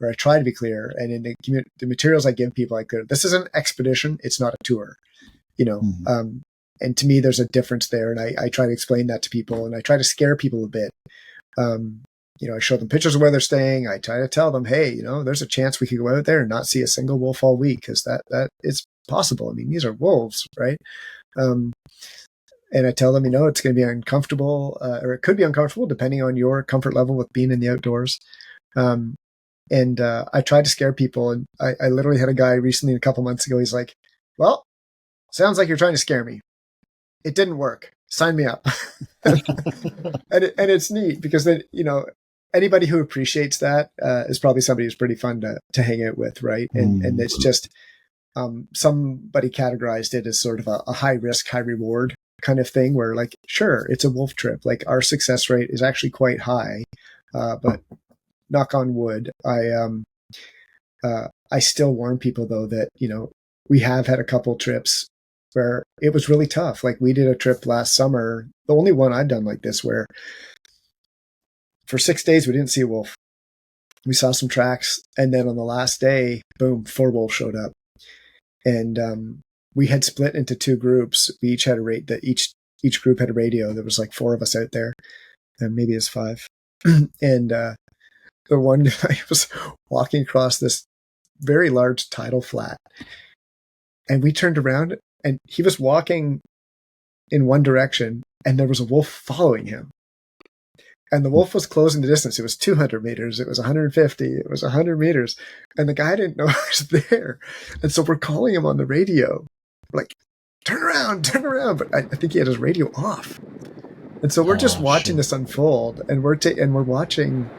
or I try to be clear, and in the materials I give people, I clear this is an expedition. It's not a tour. And to me, there's a difference there, and I try to explain that to people, and I try to scare people a bit. I show them pictures of where they're staying. I try to tell them, hey, there's a chance we could go out there and not see a single wolf all week, because that is possible. I mean, these are wolves, right? And I tell them, it's going to be uncomfortable, or it could be uncomfortable depending on your comfort level with being in the outdoors. And I try to scare people. And I literally had a guy recently, a couple months ago, he's like, well, sounds like you're trying to scare me. It didn't work. Sign me up. and it's neat because then, anybody who appreciates that is probably somebody who's pretty fun to hang out with, right? And it's just somebody categorized it as sort of a high risk, high reward kind of thing, where like, sure, it's a wolf trip. Like our success rate is actually quite high, but knock on wood, I still warn people though that we have had a couple trips where it was really tough. Like we did a trip last summer, the only one I've done like this, where for 6 days we didn't see a wolf. We saw some tracks, and then on the last day, boom, 4 wolves showed up. And we had split into 2 groups. We each had each group had a radio. There was like 4 of us out there, and maybe it's 5. And the one guy was walking across this very large tidal flat, and we turned around, and he was walking in one direction, and there was a wolf following him. And the wolf was closing the distance. It was 200 meters. It was 150. It was 100 meters. And the guy didn't know I was there. And so we're calling him on the radio. We're like, turn around, turn around. But I think he had his radio off. And so we're just watching this unfold. And we're watching,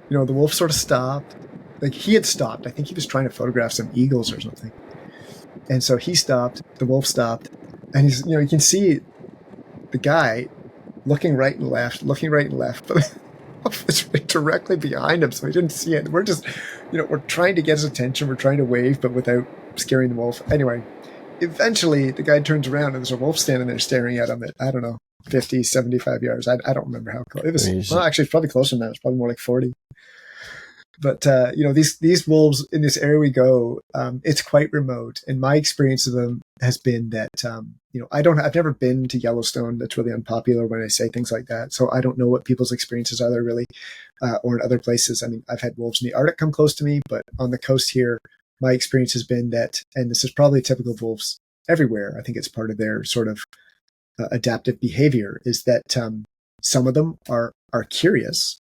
the wolf sort of stopped. Like he had stopped. I think he was trying to photograph some eagles or something. And so he stopped. The wolf stopped. And he's, you can see the guy looking right and left, but the wolf is right directly behind him, so he didn't see it. We're just, we're trying to get his attention, we're trying to wave, but without scaring the wolf. Anyway, eventually the guy turns around and there's a wolf standing there staring at him at, I don't know, 50, 75 yards. I don't remember how close. It was, well, actually, it's probably closer than that. It's probably more like 40. But, these wolves in this area we go, it's quite remote. And my experience of them has been that, I've never been to Yellowstone. That's really unpopular when I say things like that. So I don't know what people's experiences are there really, or in other places. I mean, I've had wolves in the Arctic come close to me, but on the coast here, my experience has been that, and this is probably typical of wolves everywhere, I think it's part of their sort of adaptive behavior, is that some of them are curious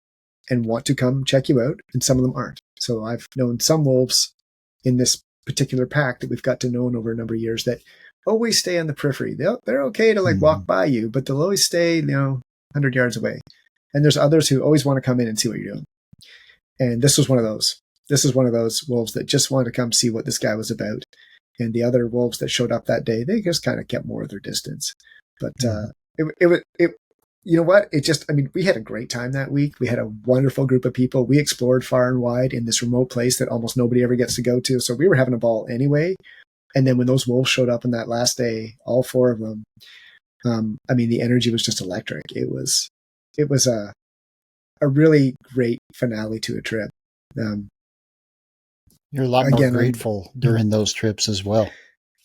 and want to come check you out, and some of them aren't. So I've known some wolves in this particular pack that we've got to know over a number of years that always stay on the periphery. They're okay to walk by you, but they'll always stay, 100 yards away. And there's others who always want to come in and see what you're doing. And this was one of those. This is one of those wolves that just wanted to come see what this guy was about. And the other wolves that showed up that day, they just kind of kept more of their distance. But you know what? We had a great time that week. We had a wonderful group of people. We explored far and wide in this remote place that almost nobody ever gets to go to. So we were having a ball anyway. And then when those wolves showed up on that last day, all 4 of them, the energy was just electric. It was a really great finale to a trip. You're a lot more grateful during those trips as well.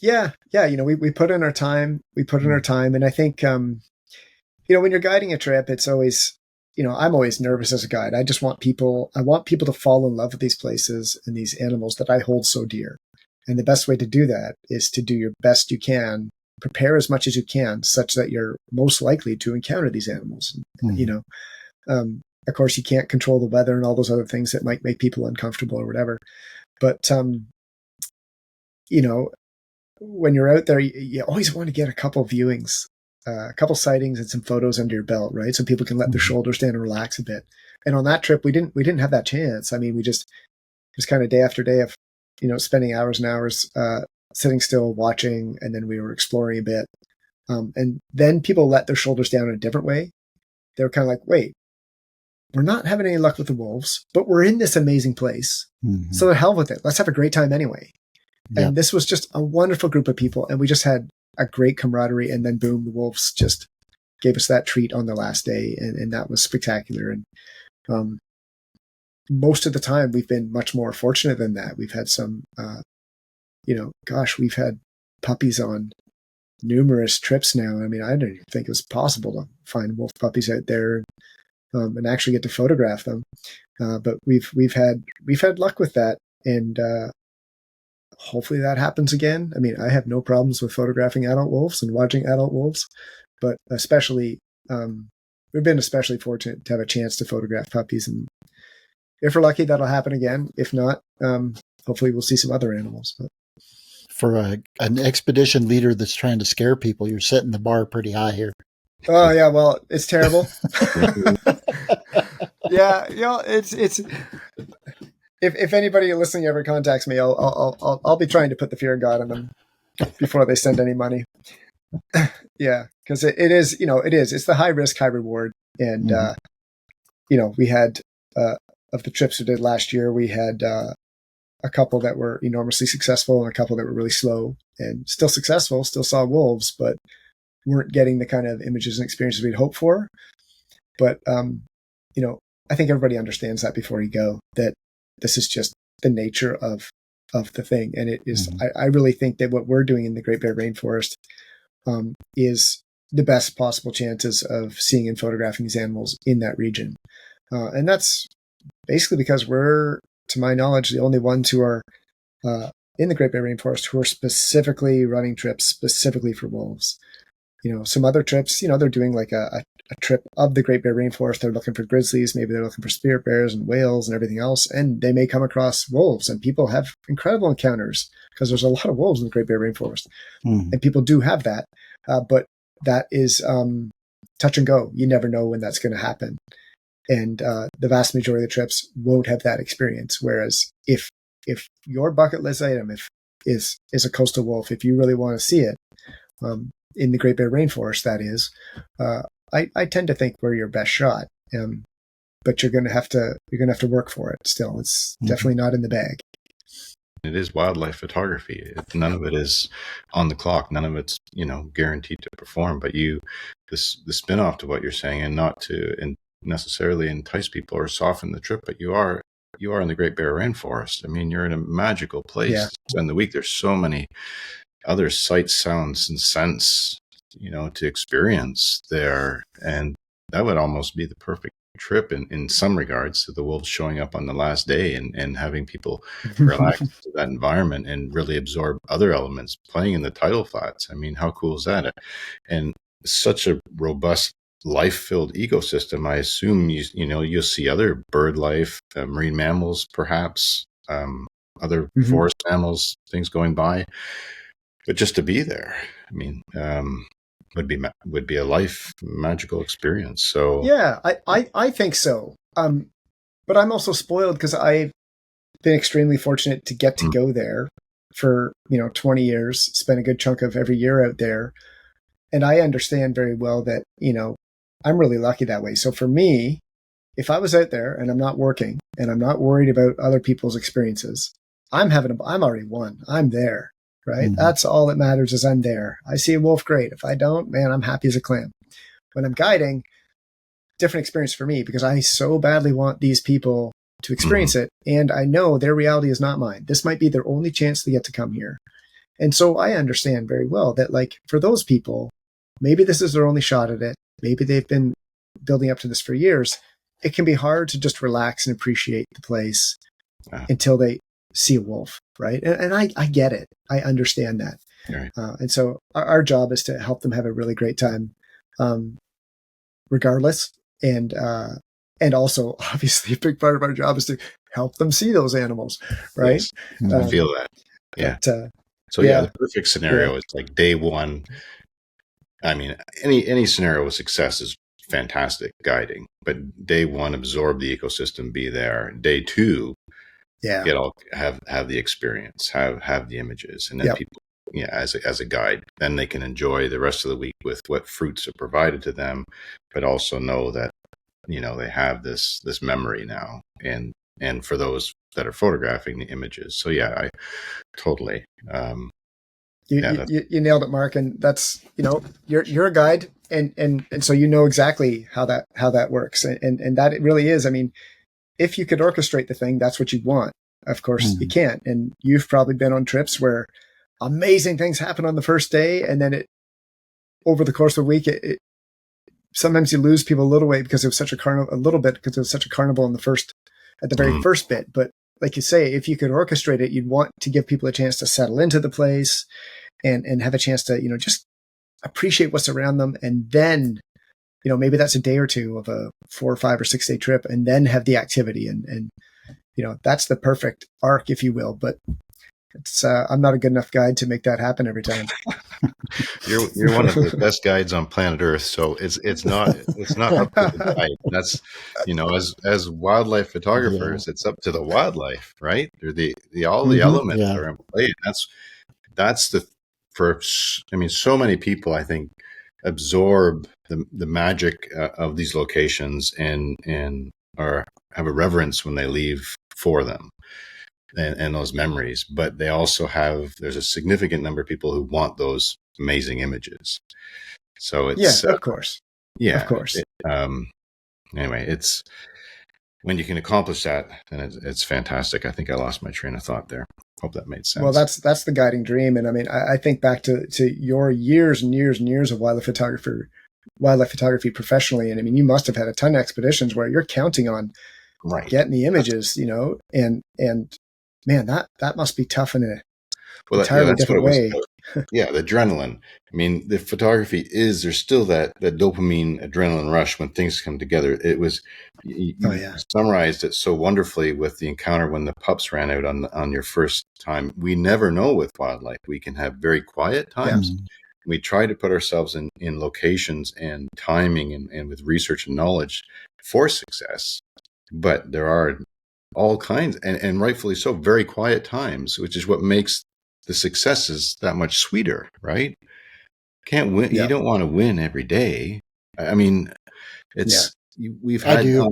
Yeah. We put in our time. And I think, when you're guiding a trip, it's always, I'm always nervous as a guide. I want people to fall in love with these places and these animals that I hold so dear. And the best way to do that is to do your best you can, prepare as much as you can, such that you're most likely to encounter these animals. Of course, you can't control the weather and all those other things that might make people uncomfortable or whatever. But, when you're out there, you always want to get a couple viewings, a couple sightings and some photos under your belt, right? So people can let their shoulders down and relax a bit. And on that trip, we didn't have that chance. I mean, it was kind of day after day of, spending hours and hours, sitting still, watching, and then we were exploring a bit. And then people let their shoulders down in a different way. They were kind of like, wait, we're not having any luck with the wolves, but we're in this amazing place. Mm-hmm. So the hell with it. Let's have a great time anyway. Yep. And this was just a wonderful group of people. And we just had a great camaraderie. And then boom, the wolves just gave us that treat on the last day. And that was spectacular. And most of the time we've been much more fortunate than that. We've had some, we've had puppies on numerous trips now. I mean, I didn't even think it was possible to find wolf puppies out there. And actually get to photograph them. But we've had luck with that. And hopefully that happens again. I mean, I have no problems with photographing adult wolves and watching adult wolves, but especially, we've been especially fortunate to have a chance to photograph puppies. And if we're lucky, that'll happen again. If not, hopefully we'll see some other animals. But. For an expedition leader that's trying to scare people, you're setting the bar pretty high here. Oh yeah, well, it's terrible. Yeah, it's if anybody listening ever contacts me, I'll be trying to put the fear of God in them before they send any money. Yeah, because it is, it's the high risk, high reward, and we had of the trips we did last year, we had a couple that were enormously successful and a couple that were really slow and still successful, still saw wolves, but weren't getting the kind of images and experiences we'd hoped for. But, I think everybody understands that before you go, that this is just the nature of the thing. And it is, I really think that what we're doing in the Great Bear Rainforest is the best possible chances of seeing and photographing these animals in that region. And that's basically because we're, to my knowledge, the only ones who are in the Great Bear Rainforest who are specifically running trips specifically for wolves. Some other trips, they're doing like a trip of the Great Bear Rainforest. They're looking for grizzlies. Maybe they're looking for spirit bears and whales and everything else. And they may come across wolves, and people have incredible encounters because there's a lot of wolves in the Great Bear Rainforest. And people do have that. But that is touch and go. You never know when that's going to happen. And the vast majority of the trips won't have that experience. Whereas if your bucket list item is a coastal wolf, if you really want to see it, in the Great Bear Rainforest, that is, I tend to think we're your best shot. But you're going to have to work for it still. It's definitely not in the bag. It is wildlife photography. None of it is on the clock. None of it's, guaranteed to perform. But the spin-off to what you're saying, and not to necessarily entice people or soften the trip, but you are in the Great Bear Rainforest. I mean, you're in a magical place to spend the week. There's so many other sights, sounds, and scents, to experience there. And that would almost be the perfect trip in some regards, to the wolves showing up on the last day and having people relax to that environment and really absorb other elements, playing in the tidal flats. I mean, how cool is that? And such a robust, life-filled ecosystem. I assume you'll see other bird life, marine mammals, perhaps, other forest mammals, things going by. But just to be there, I mean, would be a life magical experience. So yeah, I think so. But I'm also spoiled because I've been extremely fortunate to get to go there for 20 years, spend a good chunk of every year out there, and I understand very well that I'm really lucky that way. So for me, if I was out there and I'm not working and I'm not worried about other people's experiences, I'm already won. I'm there, right? Mhm. That's all that matters is I'm there. I see a wolf, great. If I don't, man, I'm happy as a clam. When I'm guiding, different experience for me because I so badly want these people to experience it. And I know their reality is not mine. This might be their only chance to get to come here. And so I understand very well that, like, for those people, maybe this is their only shot at it. Maybe they've been building up to this for years. It can be hard to just relax and appreciate the place until they see a wolf, right? And I get it. I understand that. Right. And so our job is to help them have a really great time, regardless. And also, obviously, a big part of our job is to help them see those animals, right? Yes. I feel that. Yeah. But, so the perfect scenario is like day one. I mean, any scenario with success is fantastic guiding, but day one, absorb the ecosystem, be there. Day two, have the experience, have the images, and then people, as a guide, then they can enjoy the rest of the week with what fruits are provided to them, but also know that they have this memory now, and for those that are photographing the images. So I totally. You nailed it, Mark, and that's you're a guide, and so exactly how that works, and that it really is. I mean, if you could orchestrate the thing, that's what you want. Of course, you can't, and you've probably been on trips where amazing things happen on the first day, and then over the course of the week, sometimes you lose people a little bit because it was such a carnival, at the very first bit, but. Like you say, if you could orchestrate it, you'd want to give people a chance to settle into the place and have a chance to, just appreciate what's around them. And then, maybe that's a day or two of a 4 or 5 or 6 day trip and then have the activity. And that's the perfect arc, if you will. But I'm not a good enough guide to make that happen every time. You're one of the best guides on planet Earth, so it's not up to the guide. That's as wildlife photographers, it's up to the wildlife, right? All the elements are in play. And that's so many people, I think, absorb the magic of these locations and have a reverence when they leave for them. And those memories, but they also there's a significant number of people who want those amazing images. So it's of course. Anyway, it's when you can accomplish that, then it's fantastic. I think I lost my train of thought there. Hope that made sense. Well, that's the guiding dream, and I mean, I think back to your years and years and years of wildlife photography professionally, and I mean, you must have had a ton of expeditions where you're counting on getting the images, and man, that must be tough in an entirely different way. The adrenaline. I mean, the photography there's still that dopamine adrenaline rush when things come together. It was, you summarized it so wonderfully with the encounter when the pups ran out on your first time. We never know with wildlife. We can have very quiet times. Yeah. We try to put ourselves in locations and timing and with research and knowledge for success. But there are all kinds, and rightfully so, very quiet times, which is what makes the successes that much sweeter, right? Can't win. You don't want to win every day. I mean, we've had. I do.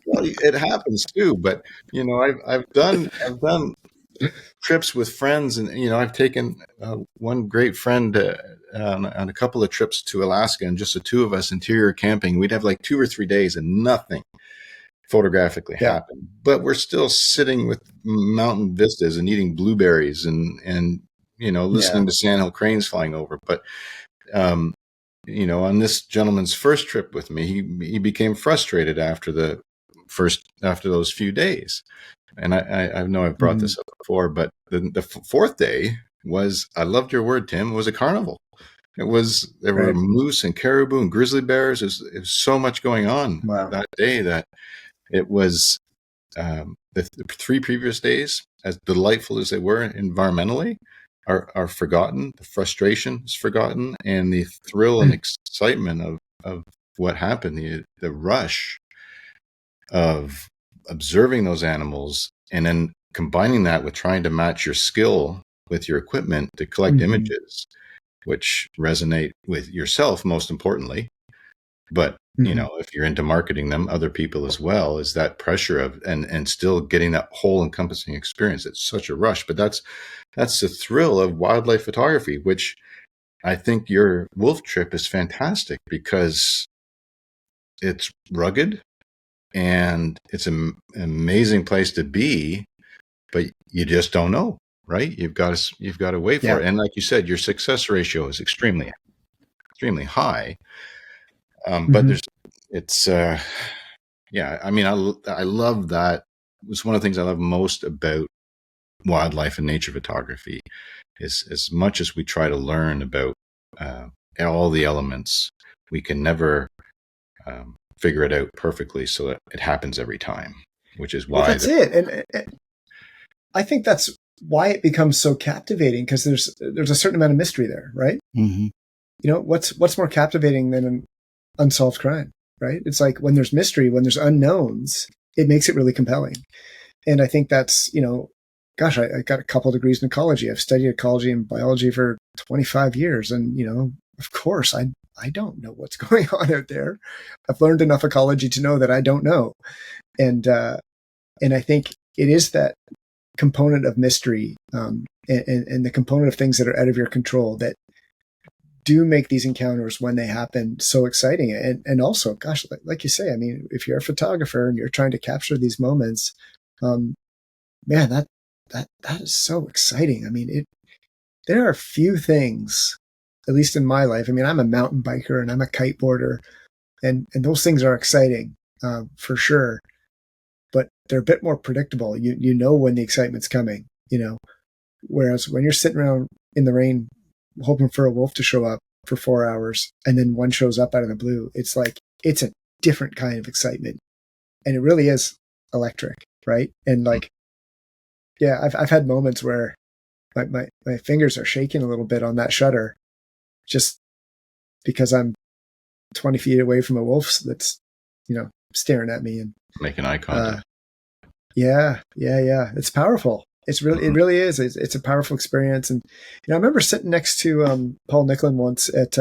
Well, it happens too, but I've done trips with friends, and I've taken one great friend on a couple of trips to Alaska, and just the two of us interior camping. We'd have like 2 or 3 days and nothing photographically happen, but we're still sitting with mountain vistas and eating blueberries and listening to sandhill cranes flying over. But on this gentleman's first trip with me, he became frustrated after those few days. And I know I've brought this up before, but the fourth day was, I loved your word, Tim, it was a carnival. There were moose and caribou and grizzly bears. It was so much going on that day that it was the 3 previous days, as delightful as they were environmentally, are forgotten. The frustration is forgotten, and the thrill and excitement of what happened, the rush of observing those animals, and then combining that with trying to match your skill with your equipment to collect images. which resonate with yourself most importantly. But if you're into marketing them, other people as well, is that pressure of and still getting that whole encompassing experience. It's such a rush, but that's the thrill of wildlife photography, which I think your wolf trip is fantastic because it's rugged and it's an amazing place to be, but you just don't know, right? You've got to wait for it. And like you said, your success ratio is extremely high. But I mean, I love that. It's one of the things I love most about wildlife and nature photography is as much as we try to learn about all the elements, we can never figure it out perfectly so that it happens every time, which is why that's it. And I think that's why it becomes so captivating, because there's a certain amount of mystery there, right? Mm-hmm. What's more captivating than an unsolved crime, right? It's like when there's mystery, when there's unknowns, it makes it really compelling. And I think that's, gosh, I got a couple of degrees in ecology. I've studied ecology and biology for 25 years. And, of course, I don't know what's going on out there. I've learned enough ecology to know that I don't know. And I think it is that component of mystery and the component of things that are out of your control that do make these encounters, when they happen, so exciting. And also, gosh, like you say, I mean, if you're a photographer and you're trying to capture these moments, man, that is so exciting. I mean, there are few things, at least in my life. I mean, I'm a mountain biker and I'm a kiteboarder, and those things are exciting for sure, but they're a bit more predictable. You know when the excitement's coming, whereas when you're sitting around in the rain hoping for a wolf to show up for 4 hours and then one shows up out of the blue, it's like, it's a different kind of excitement, and it really is electric, right? And like, yeah, I've had moments where my fingers are shaking a little bit on that shutter just because I'm 20 feet away from a wolf that's staring at me and making eye contact. Yeah, it's powerful. It really is. It's a powerful experience. And I remember sitting next to Paul Nicklin once at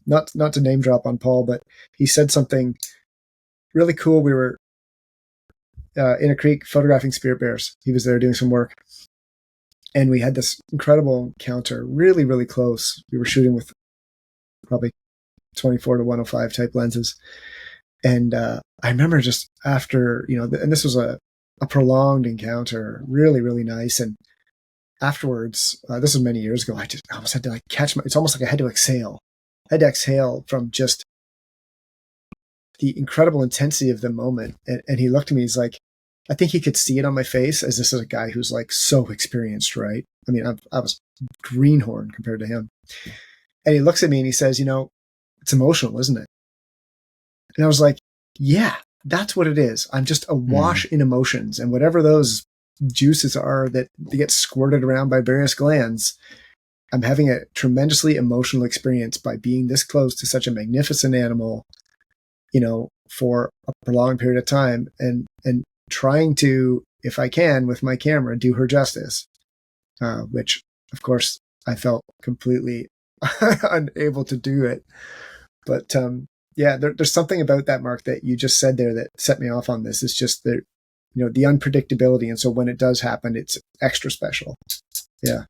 not to name drop on Paul, but he said something really cool. We were in a creek photographing spirit bears. He was there doing some work, and we had this incredible encounter, really, really close. We were shooting with probably 24 to 105 type lenses, and I remember just after and this was a prolonged encounter, really, really nice. And afterwards, this was many years ago, I almost had to it's almost like I had to exhale. I had to exhale from just the incredible intensity of the moment. And he looked at me, he's like, I think he could see it on my face, as this is a guy who's like so experienced, right? I mean, I was greenhorn compared to him. And he looks at me and he says, it's emotional, isn't it? And I was like, yeah, that's what it is. I'm just awash in emotions, and whatever those juices are that they get squirted around by various glands, I'm having a tremendously emotional experience by being this close to such a magnificent animal, for a prolonged period of time, and trying to, if I can, with my camera, do her justice, which of course I felt completely unable to do it. But, yeah, there's something about that, Mark, that you just said there that set me off on this. It's just the unpredictability. And so when it does happen, it's extra special. Yeah.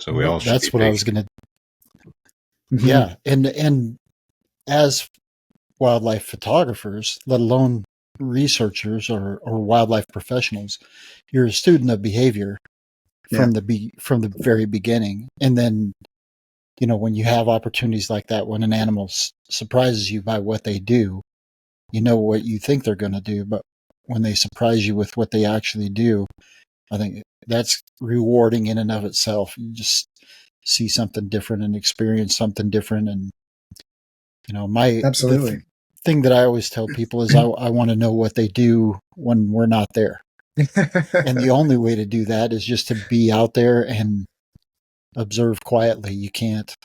So we all should. That's what I was going to. Yeah. And as wildlife photographers, let alone researchers or wildlife professionals, you're a student of behavior from the very beginning. And then, when you have opportunities like that, when an animal surprises you by what they do, what you think they're going to do, but when they surprise you with what they actually do, I think that's rewarding in and of itself. You just see something different and experience something different. And, absolutely. The thing that I always tell people is I want to know what they do when we're not there. And the only way to do that is just to be out there and observe quietly. You can't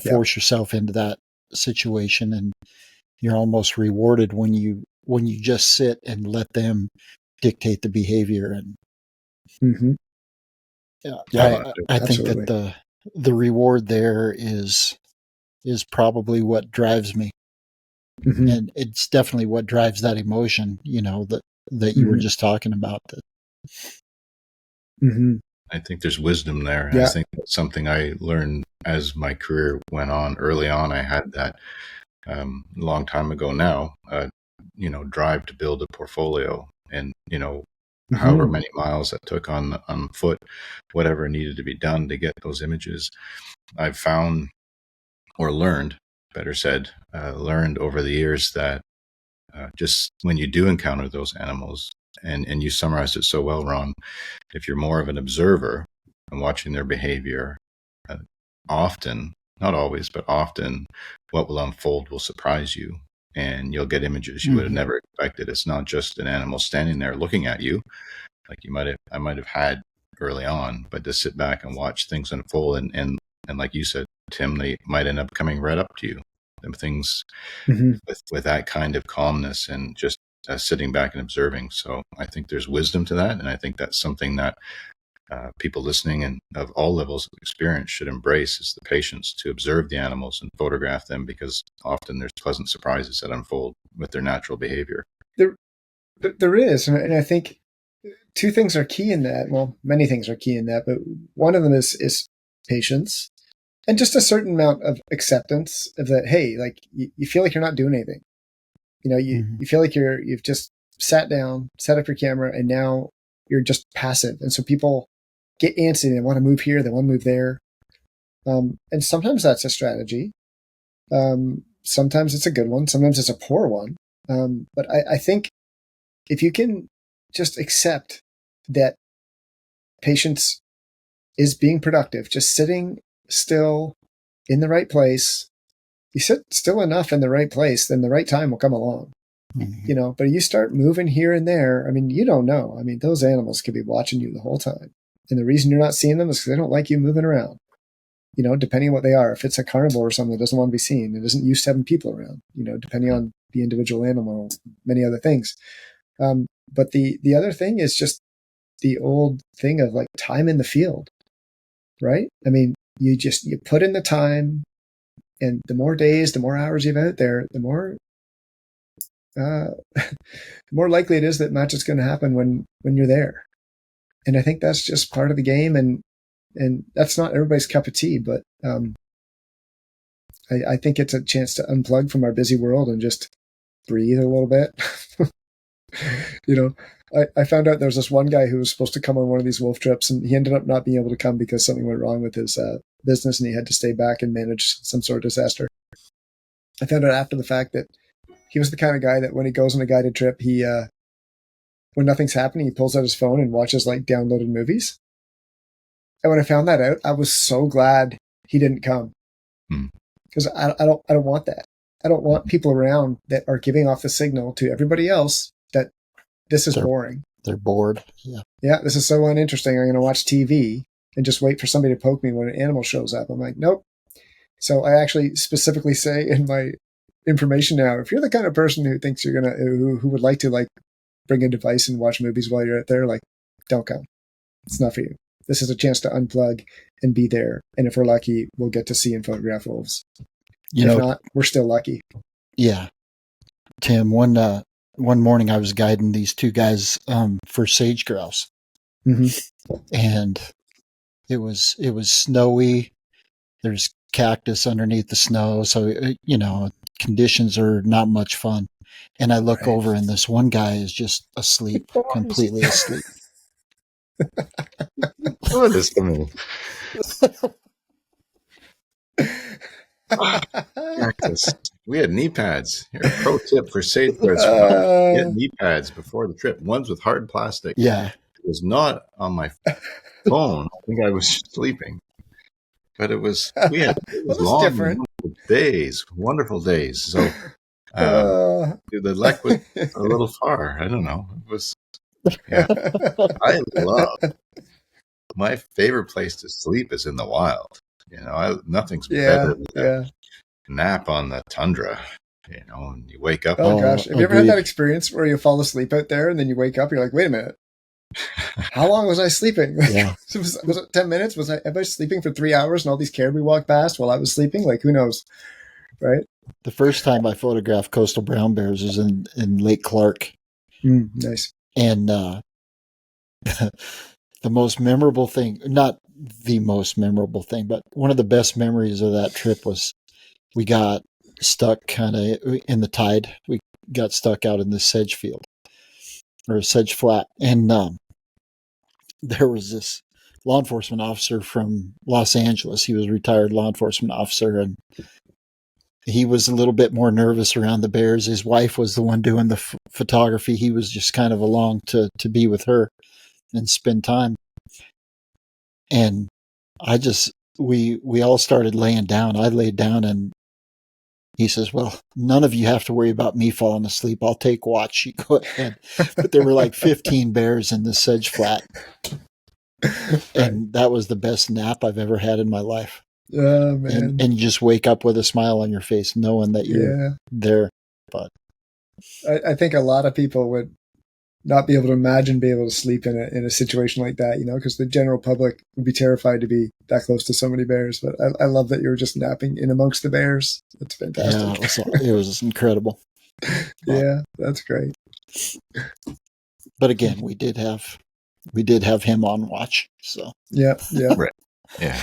force yourself into that situation, and you're almost rewarded when you just sit and let them dictate the behavior. And I think that the reward there is probably what drives me. Mm-hmm. And it's definitely what drives that emotion, that you were just talking about. Mm-hmm. I think there's wisdom there. And Yeah. I think that's something I learned as my career went on. Early on, I had that a long time ago now, drive to build a portfolio, and, however many miles that took on foot, whatever needed to be done to get those images. I've found, or learned, better said, learned over the years that just when you do encounter those animals, and you summarized it so well, Ron, if you're more of an observer and watching their behavior, often, not always, but often, what will unfold will surprise you, and you'll get images you would have never expected. It's not just an animal standing there looking at you, like I might have had early on, but to sit back and watch things unfold, and like you said, Tim, they might end up coming right up to you. Them things with that kind of calmness and just sitting back and observing. So I think there's wisdom to that, and I think that's something that people listening and of all levels of experience should embrace, is the patience to observe the animals and photograph them, because often there's pleasant surprises that unfold with their natural behavior. There is, and I think two things are key in that. Well, many things are key in that, but one of them is patience, and just a certain amount of acceptance of that. Hey, like you feel like you're not doing anything. You feel like you've just sat down, set up your camera, and now you're just passive. And so people get antsy. They want to move here. They want to move there. And sometimes that's a strategy. Sometimes it's a good one. Sometimes it's a poor one. But I think if you can just accept that patience is being productive, just sitting still in the right place, you sit still enough in the right place, then the right time will come along. But you start moving here and there. I mean, you don't know. I mean, those animals could be watching you the whole time. And the reason you're not seeing them is because they don't like you moving around, depending on what they are. If it's a carnivore or something that doesn't want to be seen, it isn't used to having people around, depending on the individual animal, many other things. But the other thing is just the old thing of like time in the field, right? I mean, you put in the time, and the more days, the more hours you've out there, the more likely it is that match is going to happen when you're there. And I think that's just part of the game, and that's not everybody's cup of tea, but I think it's a chance to unplug from our busy world and just breathe a little bit. I found out there was this one guy who was supposed to come on one of these wolf trips, and he ended up not being able to come because something went wrong with his business, and he had to stay back and manage some sort of disaster. I found out after the fact that he was the kind of guy that when he goes on a guided trip, he when nothing's happening, he pulls out his phone and watches like downloaded movies. And when I found that out, I was so glad he didn't come, because I don't want that. I don't want people around that are giving off the signal to everybody else that this is boring. They're bored. Yeah, this is so uninteresting. I'm going to watch TV and just wait for somebody to poke me when an animal shows up. I'm like, nope. So I actually specifically say in my information now, if you're the kind of person who thinks you're going to, who would like to like bring a device and watch movies while you're out there, like, don't come. It's not for you. This is a chance to unplug and be there. And if we're lucky, we'll get to see and photograph wolves. If not, we're still lucky. Yeah. Tim, one morning I was guiding these two guys for sage grouse. And it was snowy. There's cactus underneath the snow. So, conditions are not much fun. And I look over and this one guy is just asleep, completely asleep. What is coming? Cactus. We had knee pads. Here, a pro tip for sage grouse: get knee pads before the trip. Ones with hard plastic. Yeah, it was not on my phone. I think I was sleeping, but it was. We had long wonderful days. So the lek was a little far. I don't know. It was. Yeah, I love. My favorite place to sleep is in the wild. Nothing's better than a nap on the tundra. And you wake up. Oh gosh, have you ever had that experience where you fall asleep out there and then you wake up? You're like, wait a minute, How long was I sleeping? Yeah. was it 10 minutes? Am I sleeping for 3 hours and all these caribou walked past while I was sleeping? Like, who knows? Right? The first time I photographed coastal brown bears was in Lake Clark. Nice. And the most memorable thing, not the most memorable thing, but one of the best memories of that trip was we got stuck kind of in the tide. We got stuck out in the sedge field or a sedge flat. And there was this law enforcement officer from Los Angeles. He was a retired law enforcement officer, and he was a little bit more nervous around the bears. His wife was the one doing the photography. He was just kind of along to be with her and spend time. And we all started laying down. I laid down, and he says, well, none of you have to worry about me falling asleep. I'll take watch. You go ahead. But there were like 15 bears in the sedge flat. And that was the best nap I've ever had in my life. Oh, man. And you just wake up with a smile on your face knowing that you're there. But I think a lot of people would not be able to imagine being able to sleep in a situation like that, because the general public would be terrified to be that close to so many bears. But I love that you were just napping in amongst the bears. That's fantastic. Yeah, it was incredible. Yeah, that's great. But again, we did have him on watch. So yeah. Right. Yeah.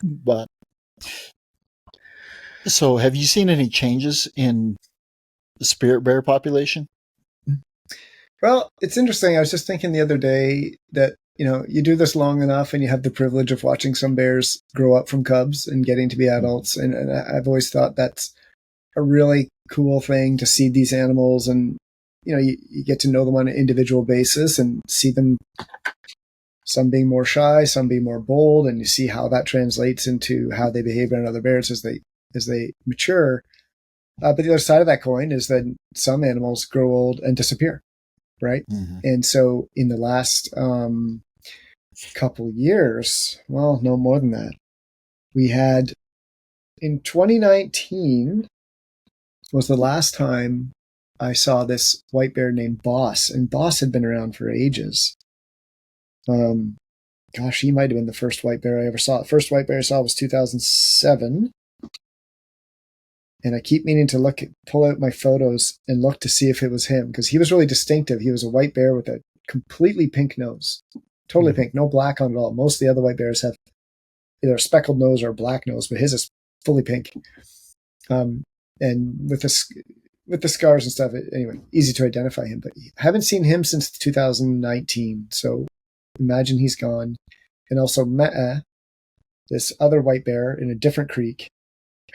But so have you seen any changes in the spirit bear population? Well, it's interesting. I was just thinking the other day that, you do this long enough and you have the privilege of watching some bears grow up from cubs and getting to be adults. And I've always thought that's a really cool thing to see these animals, and, you get to know them on an individual basis and see them, some being more shy, some being more bold, and you see how that translates into how they behave around other bears as they mature. But the other side of that coin is that some animals grow old and disappear. Right. Mm-hmm. And so in the last couple years, well, no more than that, we had in 2019 was the last time I saw this white bear named Boss, and Boss had been around for ages. Gosh, he might have been the first white bear I ever saw. The first white bear I saw was 2007. And I keep meaning to pull out my photos and look to see if it was him, because he was really distinctive. He was a white bear with a completely pink nose, totally pink, no black on it at all. Most of the other white bears have either a speckled nose or a black nose, but his is fully pink. And with the scars and stuff, anyway, easy to identify him. But I haven't seen him since 2019, so imagine he's gone. And also Mea, this other white bear in a different creek,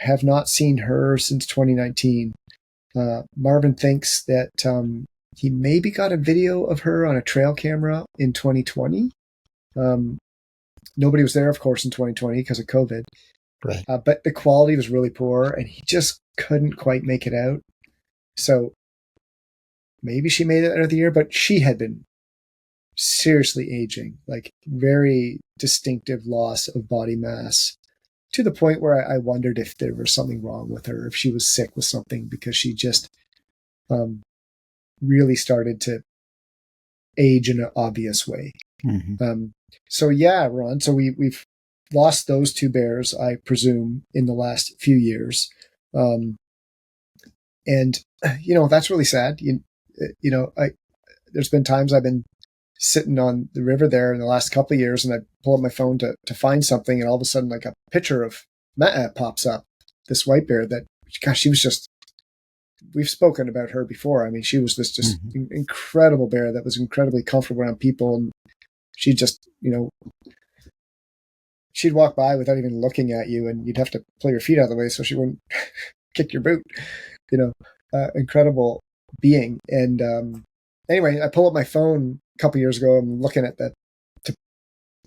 have not seen her since 2019. Marvin thinks that he maybe got a video of her on a trail camera in 2020. Nobody was there, of course, in 2020 because of COVID. Right. But the quality was really poor, and he just couldn't quite make it out. So maybe she made it out of the year, but she had been seriously aging, like very distinctive loss of body mass, to the point where I wondered if there was something wrong with her, if she was sick with something, because she just really started to age in an obvious way. Mm-hmm. So yeah, Ron, so we've lost those two bears, I presume, in the last few years. And, that's really sad. There's been times I've been sitting on the river there in the last couple of years, and I pull up my phone to find something, and all of a sudden, like, a picture of Mea pops up, this white bear that, gosh, she was just, we've spoken about her before. I mean, she was this just incredible bear that was incredibly comfortable around people, and she just, she'd walk by without even looking at you, and you'd have to pull your feet out of the way so she wouldn't kick your boot. Incredible being. And anyway, I pull up my phone a couple years ago. I'm looking at that to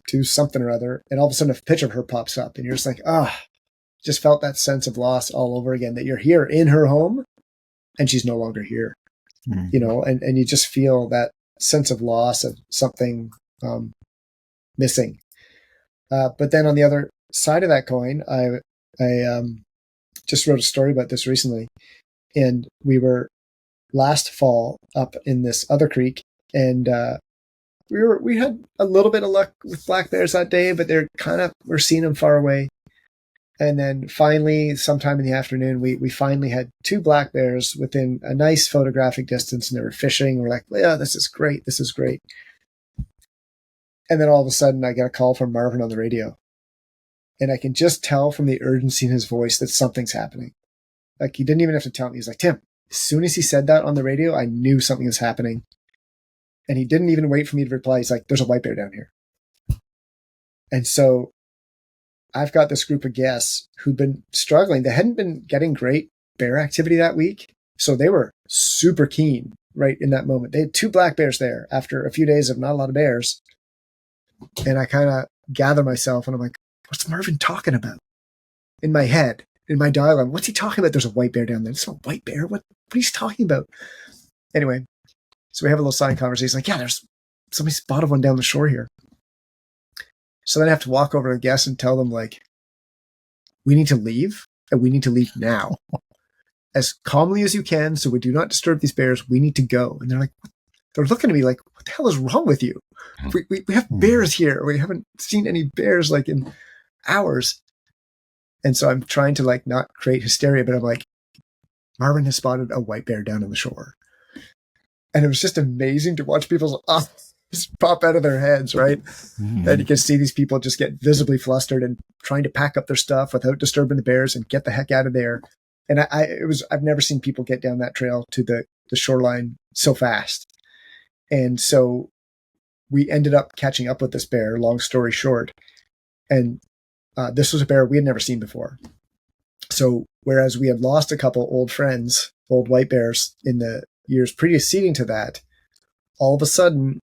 do something or other, and all of a sudden a picture of her pops up, and you're just like, just felt that sense of loss all over again, that you're here in her home and she's no longer here. And you just feel that sense of loss of something missing. But then on the other side of that coin, I just wrote a story about this recently, and we were last fall up in this other creek, and we had a little bit of luck with black bears that day, but we're seeing them far away. And then finally, sometime in the afternoon, we finally had 2 black bears within a nice photographic distance, and they were fishing. We're like, yeah, this is great. This is great. And then all of a sudden, I get a call from Marvin on the radio. And I can just tell from the urgency in his voice that something's happening. Like, he didn't even have to tell me. He's like, Tim, as soon as he said that on the radio, I knew something was happening. And he didn't even wait for me to reply. He's like, there's a white bear down here. And so I've got this group of guests who'd been struggling. They hadn't been getting great bear activity that week. So they were super keen right in that moment. They had 2 black bears there after a few days of not a lot of bears. And I kind of gather myself and I'm like, what's Marvin talking about? In my head, in my dialogue, what's he talking about? There's a white bear down there. It's not a white bear. What he's talking about? Anyway, so we have a little side conversation. Like, yeah, there's somebody spotted one down the shore here. So then I have to walk over to the guests and tell them, like, we need to leave, and we need to leave now. As calmly as you can, so we do not disturb these bears. We need to go. And they're like, they're looking at me like, what the hell is wrong with you? We have bears here. We haven't seen any bears, like, in hours. And so I'm trying to, like, not create hysteria, but I'm like, Marvin has spotted a white bear down on the shore. And it was just amazing to watch people's just pop out of their heads, right? Mm-hmm. And you can see these people just get visibly flustered and trying to pack up their stuff without disturbing the bears and get the heck out of there. And I've never seen people get down that trail to the shoreline so fast. And so we ended up catching up with this bear, long story short. And this was a bear we had never seen before. So whereas we had lost a couple old friends, old white bears in the years preceding to that, all of a sudden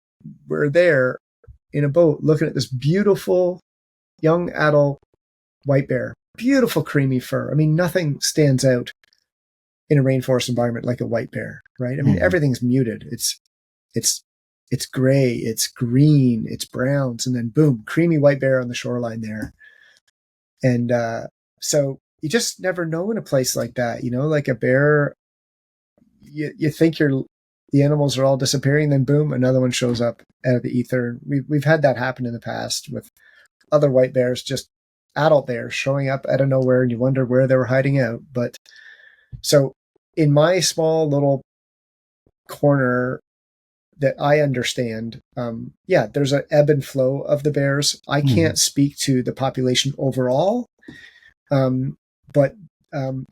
we're there in a boat looking at this beautiful young adult white bear, beautiful creamy fur. I mean, nothing stands out in a rainforest environment like a white bear, right? I mean, everything's muted. It's gray, it's green, it's browns, and then boom, creamy white bear on the shoreline there. And so you just never know in a place like that, you know, like a bear, you think the animals are all disappearing, then boom, another one shows up out of the ether. We've had that happen in the past with other white bears, just adult bears showing up out of nowhere, and you wonder where they were hiding out. But so in my small little corner that I understand, there's an ebb and flow of the bears. I can't speak to the population overall. But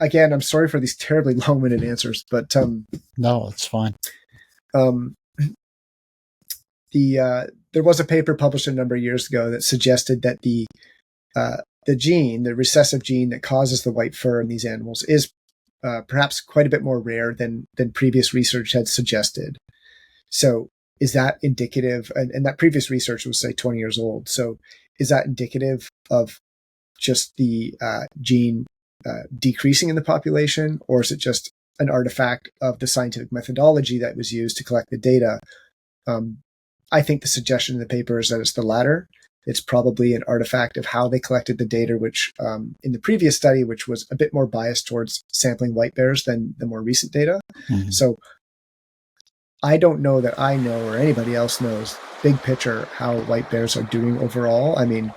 again, I'm sorry for these terribly long-winded answers, but no, it's fine. There was a paper published a number of years ago that suggested that the gene, the recessive gene that causes the white fur in these animals, is perhaps quite a bit more rare than previous research had suggested. So is that indicative? And that previous research was, say, 20 years old. So is that indicative of just the gene decreasing in the population, or is it just an artifact of the scientific methodology that was used to collect the data? I think the suggestion in the paper is that it's the latter. It's probably an artifact of how they collected the data, which in the previous study, which was a bit more biased towards sampling white bears than the more recent data. Mm-hmm. So I don't know that I know or anybody else knows, big picture, how white bears are doing overall. I mean,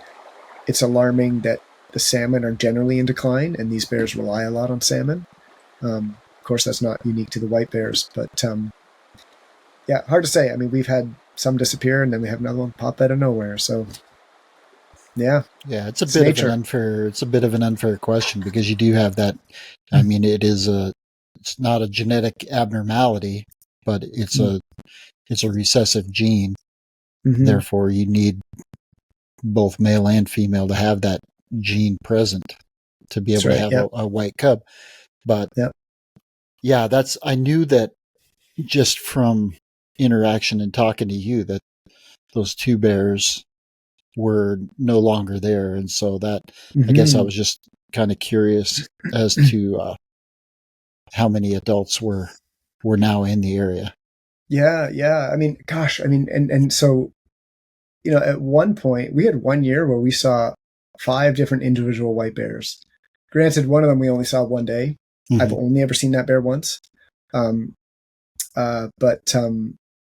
it's alarming that the salmon are generally in decline, and these bears rely a lot on salmon. Of course, that's not unique to the white bears, but yeah, hard to say. I mean, we've had some disappear, and then we have another one pop out of nowhere. So, yeah, it's a bit of an unfair question, because you do have that. I mean, it's not a genetic abnormality, but it's a recessive gene. Mm-hmm. Therefore, you need both male and female to have that gene present to be able to have a white cub. But I knew that just from interaction and talking to you that those 2 bears were no longer there. And so that, I guess I was just kind of curious as to how many adults were now in the area. Yeah. I mean, gosh, and so, you know, at one point we had 1 year where we saw 5 different individual white bears. Granted, one of them we only saw one day. Mm-hmm. I've only ever seen that bear once. But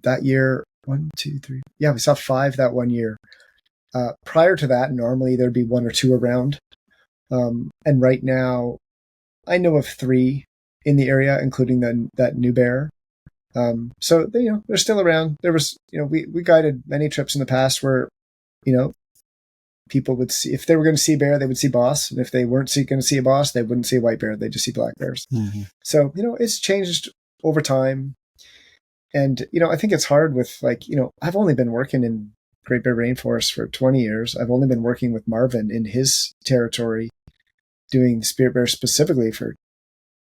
that year 1, 2, 3. Yeah, we saw 5 that one year. Prior to that, normally there'd be 1 or 2 around. And right now, I know of 3 in the area, including that new bear. So they're still around. There was, we guided many trips in the past where, people would see, if they were going to see a bear, they would see boss, and if they weren't going to see a boss, they wouldn't see a white bear. They'd just see black bears. Mm-hmm. So it's changed over time, and I think it's hard with I've only been working in Great Bear Rainforest for 20 years. I've only been working with Marvin in his territory, doing the spirit bear specifically for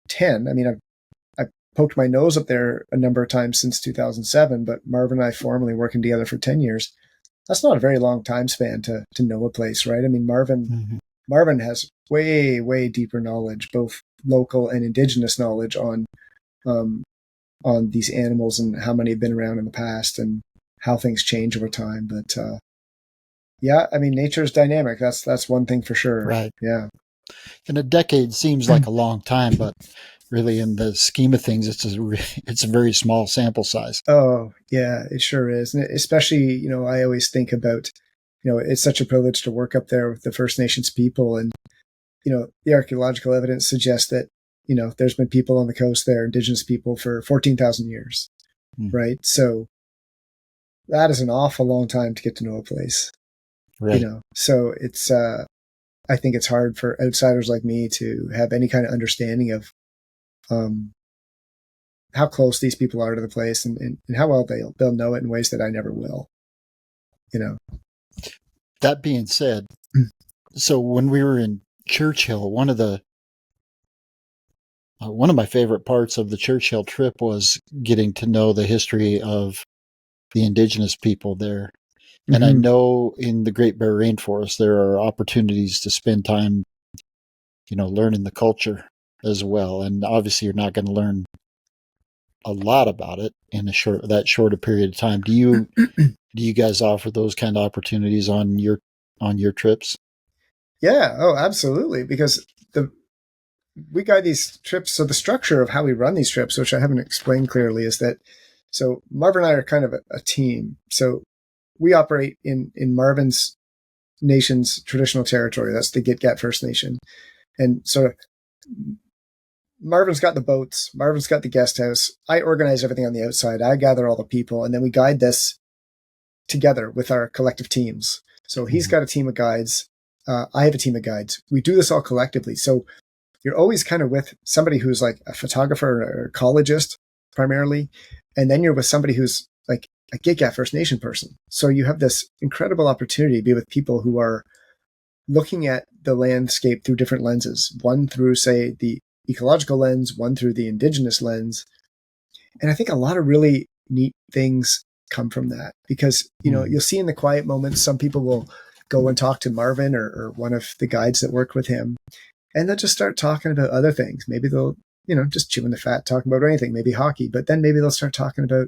10. I mean, I've poked my nose up there a number of times since 2007, but Marvin and I formally working together for 10 years. That's not a very long time span to know a place, right? I mean, Marvin has way, way deeper knowledge, both local and indigenous knowledge on these animals and how many have been around in the past and how things change over time. But yeah, I mean, nature is dynamic. That's one thing for sure. Right. Yeah. And a decade seems like a long time, but really, in the scheme of things, it's a very small sample size. Oh, yeah, it sure is. And especially, I always think about, it's such a privilege to work up there with the First Nations people. And, the archaeological evidence suggests that, there's been people on the coast there, indigenous people, for 14,000 years, right? So that is an awful long time to get to know a place, right. So it's, I think it's hard for outsiders like me to have any kind of understanding of, how close these people are to the place and how well they'll know it in ways that I never will. That being said, so when we were in Churchill, one of my favorite parts of the Churchill trip was getting to know the history of the indigenous people there. Mm-hmm. And I know in the Great Bear Rainforest, there are opportunities to spend time, learning the culture as well. And obviously you're not going to learn a lot about it in that shorter period of time. Do you guys offer those kind of opportunities on your trips? Yeah. Oh, absolutely. Because we guide these trips. So the structure of how we run these trips, which I haven't explained clearly, is that, so Marvin and I are kind of a team. So we operate in Marvin's nation's traditional territory. That's the Gitga'at First Nation. And so Marvin's got the boats. Marvin's got the guest house. I organize everything on the outside. I gather all the people, and then we guide this together with our collective teams. So he's got a team of guides. I have a team of guides. We do this all collectively. So you're always kind of with somebody who's like a photographer or ecologist primarily, and then you're with somebody who's like a Gitga'at First Nation person. So you have this incredible opportunity to be with people who are looking at the landscape through different lenses. One through, say, the ecological lens, one through the indigenous lens. And I think a lot of really neat things come from that because, you'll see in the quiet moments, some people will go and talk to Marvin or one of the guides that work with him, and they'll just start talking about other things. Maybe they'll, just chewing the fat, talking about anything, maybe hockey, but then maybe they'll start talking about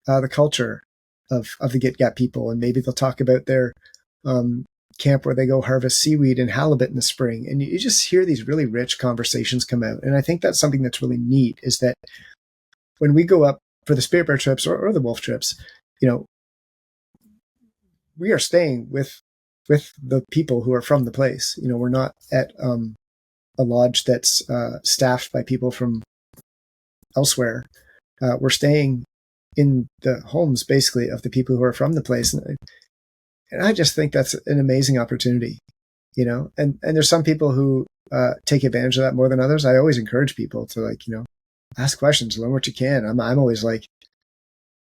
the culture of the Gitga'at people. And maybe they'll talk about their, camp where they go harvest seaweed and halibut in the spring. And you just hear these really rich conversations come out. And I think that's something that's really neat is that when we go up for the spirit bear trips or the wolf trips, we are staying with the people who are from the place. We're not at a lodge that's staffed by people from elsewhere. We're staying in the homes basically of the people who are from the place. And I just think that's an amazing opportunity, and there's some people who take advantage of that more than others. I always encourage people to ask questions, learn what you can. I'm always like,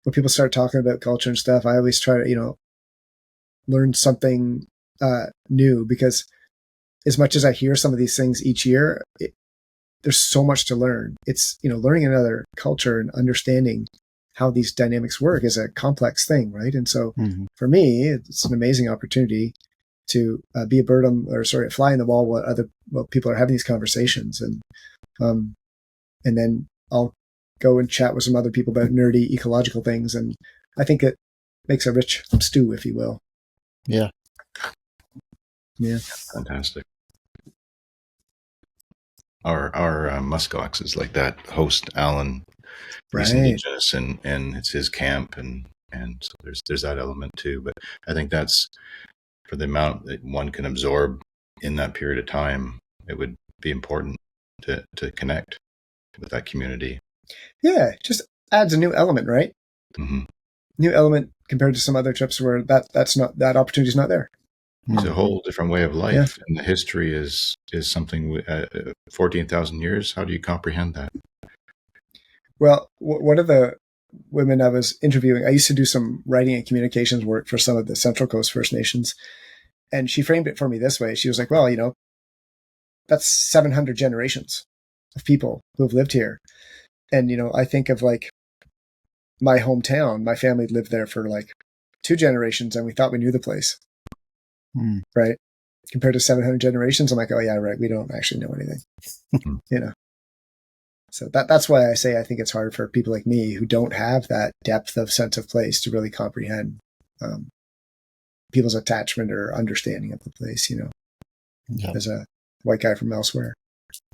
when people start talking about culture and stuff, I always try to, learn something new, because as much as I hear some of these things each year, there's so much to learn. It's, learning another culture and understanding how these dynamics work is a complex thing, right? And so for me, it's an amazing opportunity to be a fly on the wall while people are having these conversations. And then I'll go and chat with some other people about nerdy ecological things. And I think it makes a rich stew, if you will. Yeah. Yeah. Fantastic. Our muskox is like that. Host Alan, he's indigenous, and it's his camp, and And so there's that element too. But I think that's for the amount that one can absorb in that period of time, it would be important to connect with that community. Yeah, it just adds a new element, right? Mm-hmm. New element compared to some other trips where that opportunity's not there. It's a whole different way of life, and the history is something. 14,000 years. How do you comprehend that? Well, one of the women I was interviewing, I used to do some writing and communications work for some of the Central Coast First Nations, and she framed it for me this way. She was like, "Well, that's 700 generations of people who have lived here," and I think of like my hometown. My family lived there for like 2 generations, and we thought we knew the place. Right? Compared to 700 generations, I'm like, oh yeah, right. We don't actually know anything, So that's why I say I think it's hard for people like me who don't have that depth of sense of place to really comprehend people's attachment or understanding of the place, as a white guy from elsewhere.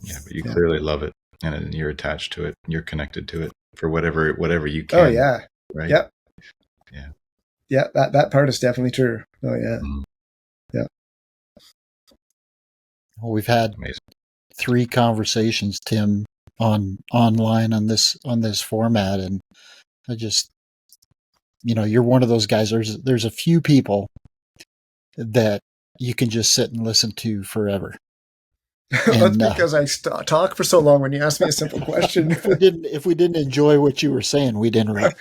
Yeah, but you clearly love it, and you're attached to it. You're connected to it for whatever you can. Oh yeah, right. Yep. Yeah. That part is definitely true. Oh yeah. Mm-hmm. Yeah. Well, we've had 3 conversations, Tim, online on this format, and I just, you're one of those guys. There's a few people that you can just sit and listen to forever. That's because I talk for so long when you ask me a simple question. if we didn't enjoy what you were saying, we'd interrupt.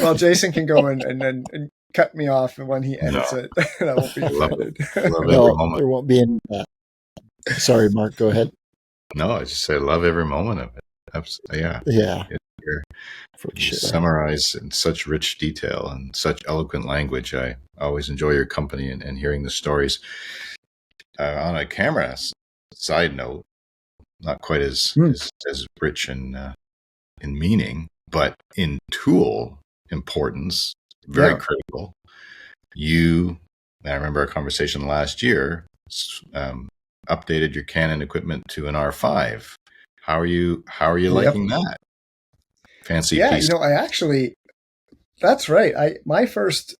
Well, Jason can go and cut me off when he edits it, and I won't be offended. No, there won't be any of that. Sorry, Mark, go ahead. No, I just say love every moment of it. Yeah. You summarize in such rich detail and such eloquent language. I always enjoy your company and hearing the stories. On a camera side note, not quite as rich in meaning, but in tool importance, very critical. I remember our conversation last year, updated your Canon equipment to an R5. How are you liking that? Fancy piece. That's right. My first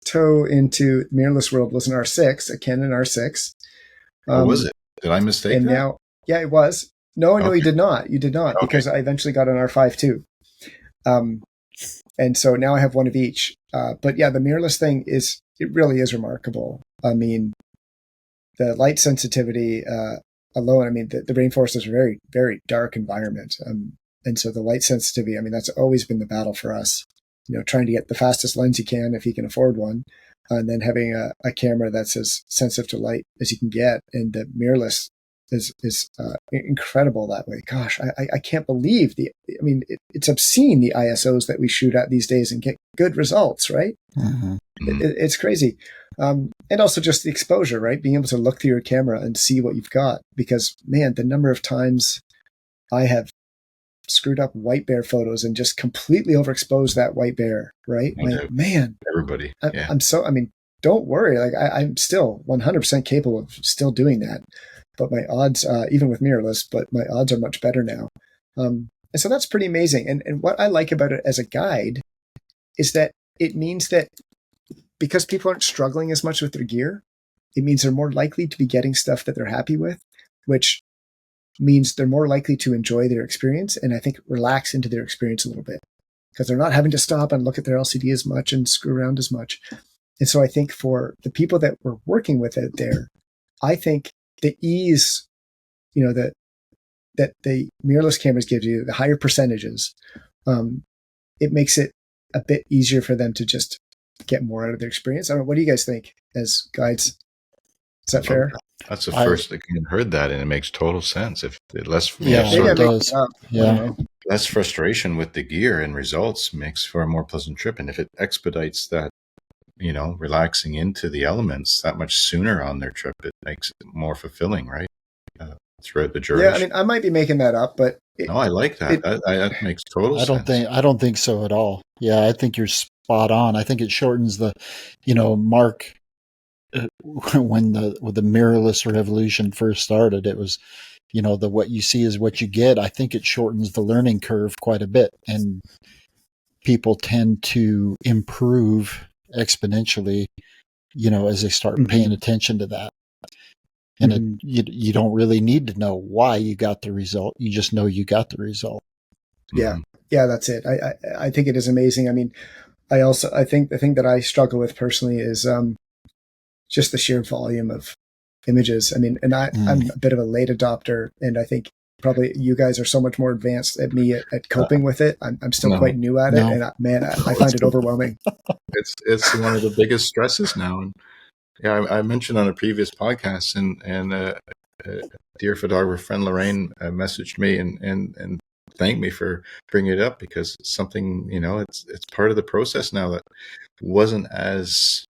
toe into mirrorless world was an R6, a Canon R6. Was it? Did I mistake and that? Now, it was. No, you did not. You did not, because I eventually got an R5 too. And so now I have one of each. But yeah, the mirrorless thing it really is remarkable. I mean, the light sensitivity alone, I mean, the rainforest is a very, very dark environment. And so the light sensitivity, I mean, that's always been the battle for us, trying to get the fastest lens you can if you can afford one, and then having a camera that's as sensitive to light as you can get. And the mirrorless is incredible that way. Gosh, I can't believe it's obscene, the ISOs that we shoot at these days and get good results, right? Mm-hmm. It's crazy. And also just the exposure, right? Being able to look through your camera and see what you've got, because man, the number of times I have screwed up white bear photos and just completely overexposed that white bear, right? Like, man, everybody. Don't worry. Like I'm still 100% capable of still doing that, but my odds, even with mirrorless, but my odds are much better now. And so that's pretty amazing. And what I like about it as a guide is that it means that because people aren't struggling as much with their gear, it means they're more likely to be getting stuff that they're happy with, which means they're more likely to enjoy their experience and I think relax into their experience a little bit, because they're not having to stop and look at their LCD as much and screw around as much. And so I think for the people that we're working with out there, I think the ease, that the mirrorless cameras give you, the higher percentages, it makes it a bit easier for them to just get more out of their experience. I don't know. What do you guys think as guides? Is that fair? That's the first I heard that, and it makes total sense. If less, it does. Less frustration with the gear and results makes for a more pleasant trip. And if it expedites that, relaxing into the elements that much sooner on their trip, it makes it more fulfilling, right? Throughout the journey. Yeah, I might be making that up, but no, I like that. That makes total sense. I don't think so at all. Yeah, I think you're spot on. I think it shortens the, Mark. When the mirrorless revolution first started, it was, what you see is what you get. I think it shortens the learning curve quite a bit, and people tend to improve exponentially, as they start paying attention to that. And you don't really need to know why you got the result. You just know you got the result. Yeah. Yeah, that's it. I think it is amazing. I mean, I think the thing that I struggle with personally is just the sheer volume of images. I mean, and I'm a bit of a late adopter, and I think probably you guys are so much more advanced at me at coping with it. I'm still quite new at it, and I find it overwhelming. It's one of the biggest stresses now. And yeah, I mentioned on a previous podcast, and a dear photographer friend Lorraine messaged me and thanked me for bringing it up, because it's something, it's part of the process now that wasn't as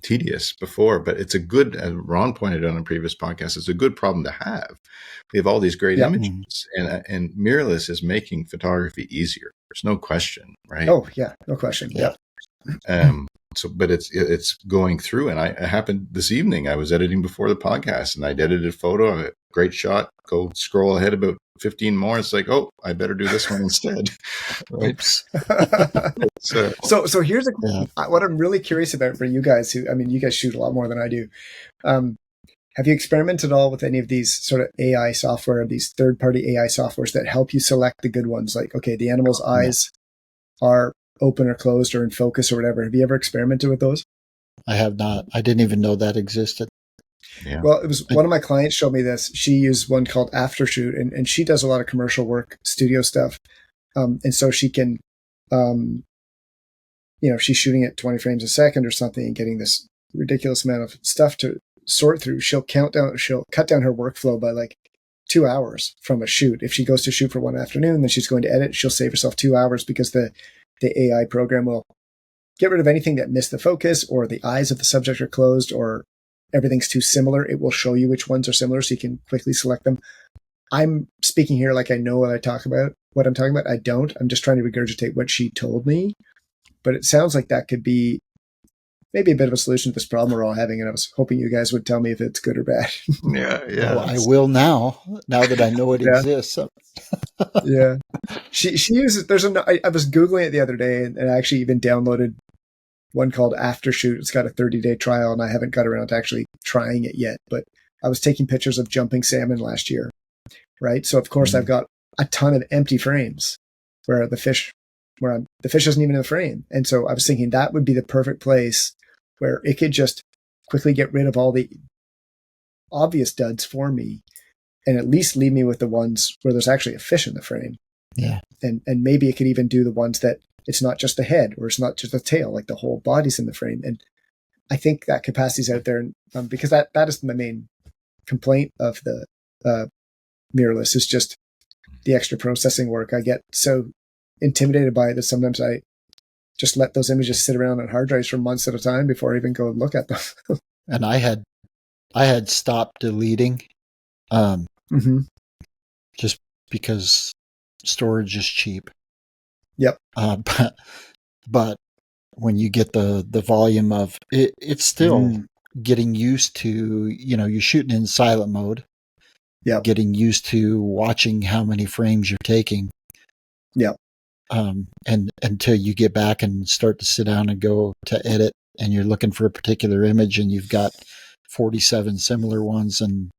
tedious before, but it's a good, as Ron pointed out on a previous podcast, it's a good problem to have. We have all these great images, and Mirrorless is making photography easier. There's no question, right? Oh yeah, no question. Yeah. But it's going through, and it happened this evening. I was editing before the podcast, and I'd edited a photo of a great shot. Go scroll ahead about 15 more. It's like, oh, I better do this one instead. Oops. So here's what I'm really curious about for you guys. You guys shoot a lot more than I do. Have you experimented at all with any of these sort of AI software, these third-party AI softwares that help you select the good ones? Like, okay, the animal's eyes are open or closed or in focus or whatever. Have you ever experimented with those? I have not. I didn't even know that existed. Yeah. Well, it was one of my clients showed me this. She used one called Aftershoot, and she does a lot of commercial work, studio stuff. And so she can, she's shooting at 20 frames a second or something and getting this ridiculous amount of stuff to sort through. She'll cut down her workflow by like 2 hours from a shoot. If she goes to shoot for one afternoon, then she's going to edit. She'll save herself 2 hours because the AI program will get rid of anything that missed the focus, or the eyes of the subject are closed, or everything's too similar. It will show you which ones are similar so you can quickly select them. I'm speaking here like I know what I'm talking about. I don't. I'm just trying to regurgitate what she told me. But it sounds like that could be maybe a bit of a solution to this problem we're all having, and I was hoping you guys would tell me if it's good or bad. Yeah. Well, I will now that I know it exists. Yeah. She uses, I was Googling it the other day, and I actually even downloaded one called Aftershoot. It's got a 30-day trial, and I haven't got around to actually trying it yet, but I was taking pictures of jumping salmon last year, right? So of course I've got a ton of empty frames where the fish isn't even in the frame. And so I was thinking that would be the perfect place where it could just quickly get rid of all the obvious duds for me, and at least leave me with the ones where there's actually a fish in the frame. Yeah. And maybe it could even do the ones that it's not just the head, or it's not just the tail, like the whole body's in the frame. And I think that capacity's out there, because that is my main complaint of the Mirrorless, is just the extra processing work. I get so intimidated by it that sometimes I just let those images sit around on hard drives for months at a time before I even go and look at them. And I had stopped deleting, just because storage is cheap. Yep. But when you get the volume of it, it's still getting used to, you're shooting in silent mode. Yeah. Getting used to watching how many frames you're taking. Yeah. And until you get back and start to sit down and go to edit, and you're looking for a particular image, and you've got 47 similar ones, and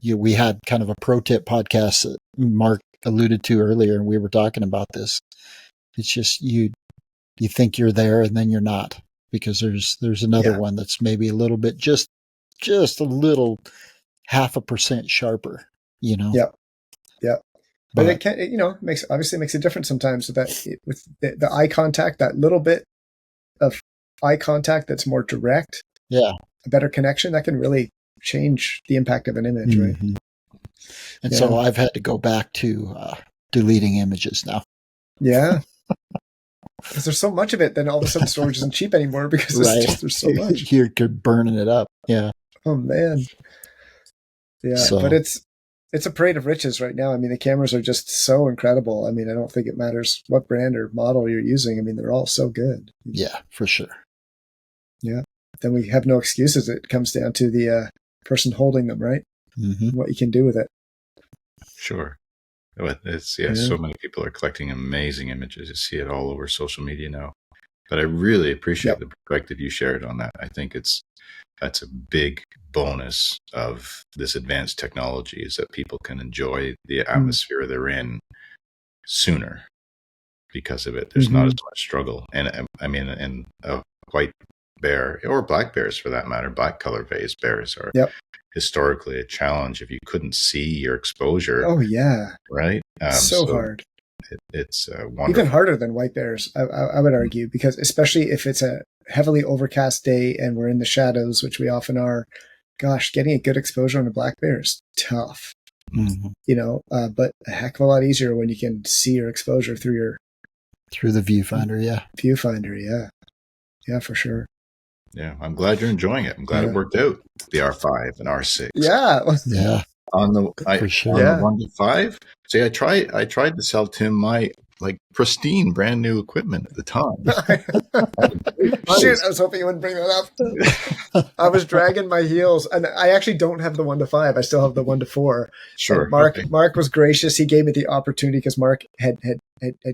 we had kind of a pro tip podcast that Mark alluded to earlier, and we were talking about this. It's just you think you're there, and then you're not, because there's another one that's maybe a little bit, just a little 0.5% sharper, Yep. But it can, makes a difference sometimes with that, with the eye contact, that little bit of eye contact that's more direct. Yeah. A better connection that can really change the impact of an image, right? And so I've had to go back to deleting images now. Yeah. Because there's so much of it, then all of a sudden storage isn't cheap anymore, because there's so much. You're burning it up. Yeah. Oh man. Yeah. But it's a parade of riches right now. I mean, the cameras are just so incredible. I mean, I don't think it matters what brand or model you're using. I mean, they're all so good. Yeah, for sure. Yeah. Then we have no excuses. It comes down to the person holding them, right? What you can do with it. Sure. It's so many people are collecting amazing images. You see it all over social media now. But I really appreciate the perspective you shared on that. I think that's a big bonus of this advanced technology, is that people can enjoy the atmosphere they're in sooner because of it. There's not as much struggle. And I mean, and a white bear, or black bears for that matter, black color phase bears are historically a challenge if you couldn't see your exposure. Oh yeah, right. So hard. It's wonderful. Even harder than white bears, I would argue, because especially if it's a heavily overcast day and we're in the shadows, which we often are. Gosh, getting a good exposure on a black bear is tough. You know, but a heck of a lot easier when you can see your exposure through the viewfinder. Yeah, for sure. Yeah, I'm glad you're enjoying it. I'm glad it worked out. The R5 and R6. Yeah. On the sure. On the 1 to 5. See, I tried to sell Tim my pristine brand new equipment at the time. Shoot, I was hoping you wouldn't bring that up. I was dragging my heels, and I actually don't have the 1 to 5. I still have the 1 to 4. Sure. And Mark was gracious. He gave me the opportunity because Mark had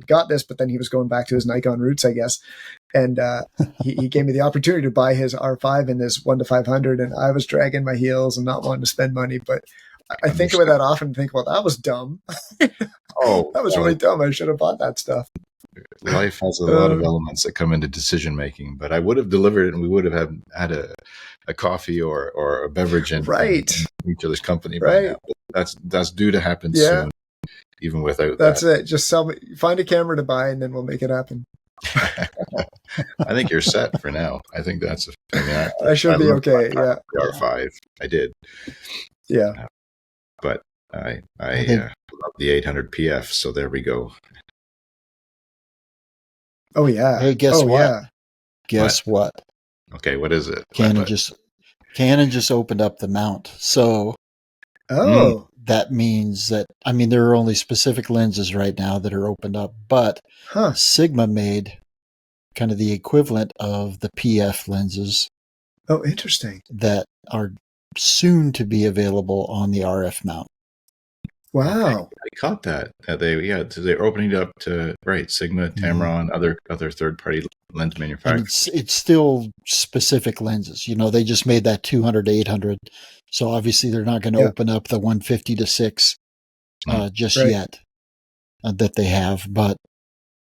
got this, but then he was going back to his Nikon roots, I guess. And he gave me the opportunity to buy his R5 and this 1 to 500, and I was dragging my heels and not wanting to spend money, but I think about that often and think, well, that was dumb. That was really dumb. I should have bought that stuff. Life has a lot of elements that come into decision making, but I would have delivered it, and we would have had a coffee or a beverage in each other's company. Right. That's due to happen soon, even without That's it. Just find a camera to buy, and then we'll make it happen. I think you're set for now. I think that's I should be okay. Yeah. R5. I did. Yeah. But I love the 800 PF, so there we go. Oh yeah. Hey, guess what? Yeah. Guess what? Okay, what is it? Canon just opened up the mount. So that means that, I mean, there are only specific lenses right now that are opened up, but Sigma made kind of the equivalent of the PF lenses. Oh, interesting. That are soon to be available on the RF mount. Wow. I caught that. They're opening it up to Sigma, Tamron, other third-party lens manufacturers. It's still specific lenses. You know, they just made that 200 to 800. So obviously they're not going to open up the 150 to 6 just yet that they have. But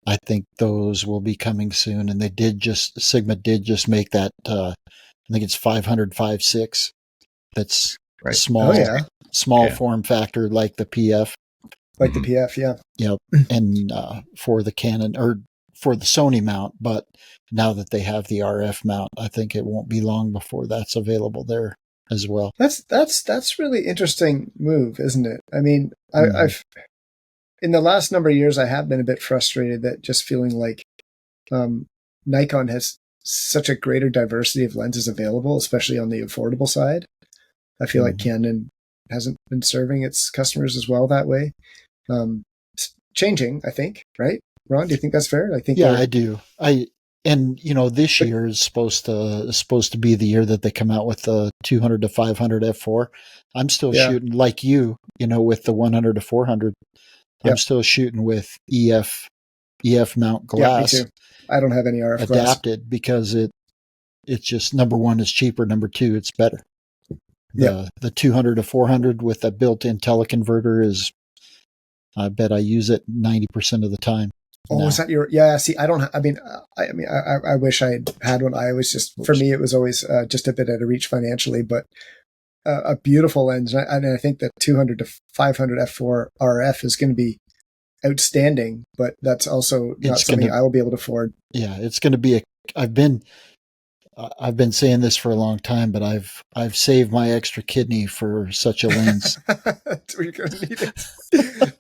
I think those will be coming soon. And Sigma did just make that, I think it's 500 5.6. That's small form factor like the PF. Like the PF, yeah. Yep. And for the Canon or for the Sony mount, but now that they have the RF mount, I think it won't be long before that's available there as well. That's really interesting move, isn't it? I mean, I've in the last number of years I have been a bit frustrated that just feeling like Nikon has such a greater diversity of lenses available, especially on the affordable side. I feel like Canon hasn't been serving its customers as well that way. Changing, I think, right? Ron, do you think that's fair? I think. Yeah, I do. This year is supposed to be the year that they come out with the 200 to 500 f4. I'm still shooting like you, with the 100 to 400. I'm still shooting with EF mount glass. Yeah, me too. I don't have any RF adapted glass because it's just, number one, it's cheaper. Number two, it's better. The 200 to 400 with a built-in teleconverter is, I bet I use it 90% of the time. Oh, now. Is that your? Yeah. See, I don't. I wish I had one. I was just, for me, it was always just a bit out of reach financially, but a beautiful lens, and I think the 200 to 500 f4 RF is going to be outstanding. But that's also not something I will be able to afford. Yeah, it's going to be I've been saying this for a long time, but I've saved my extra kidney for such a lens. That's where you're going to need it.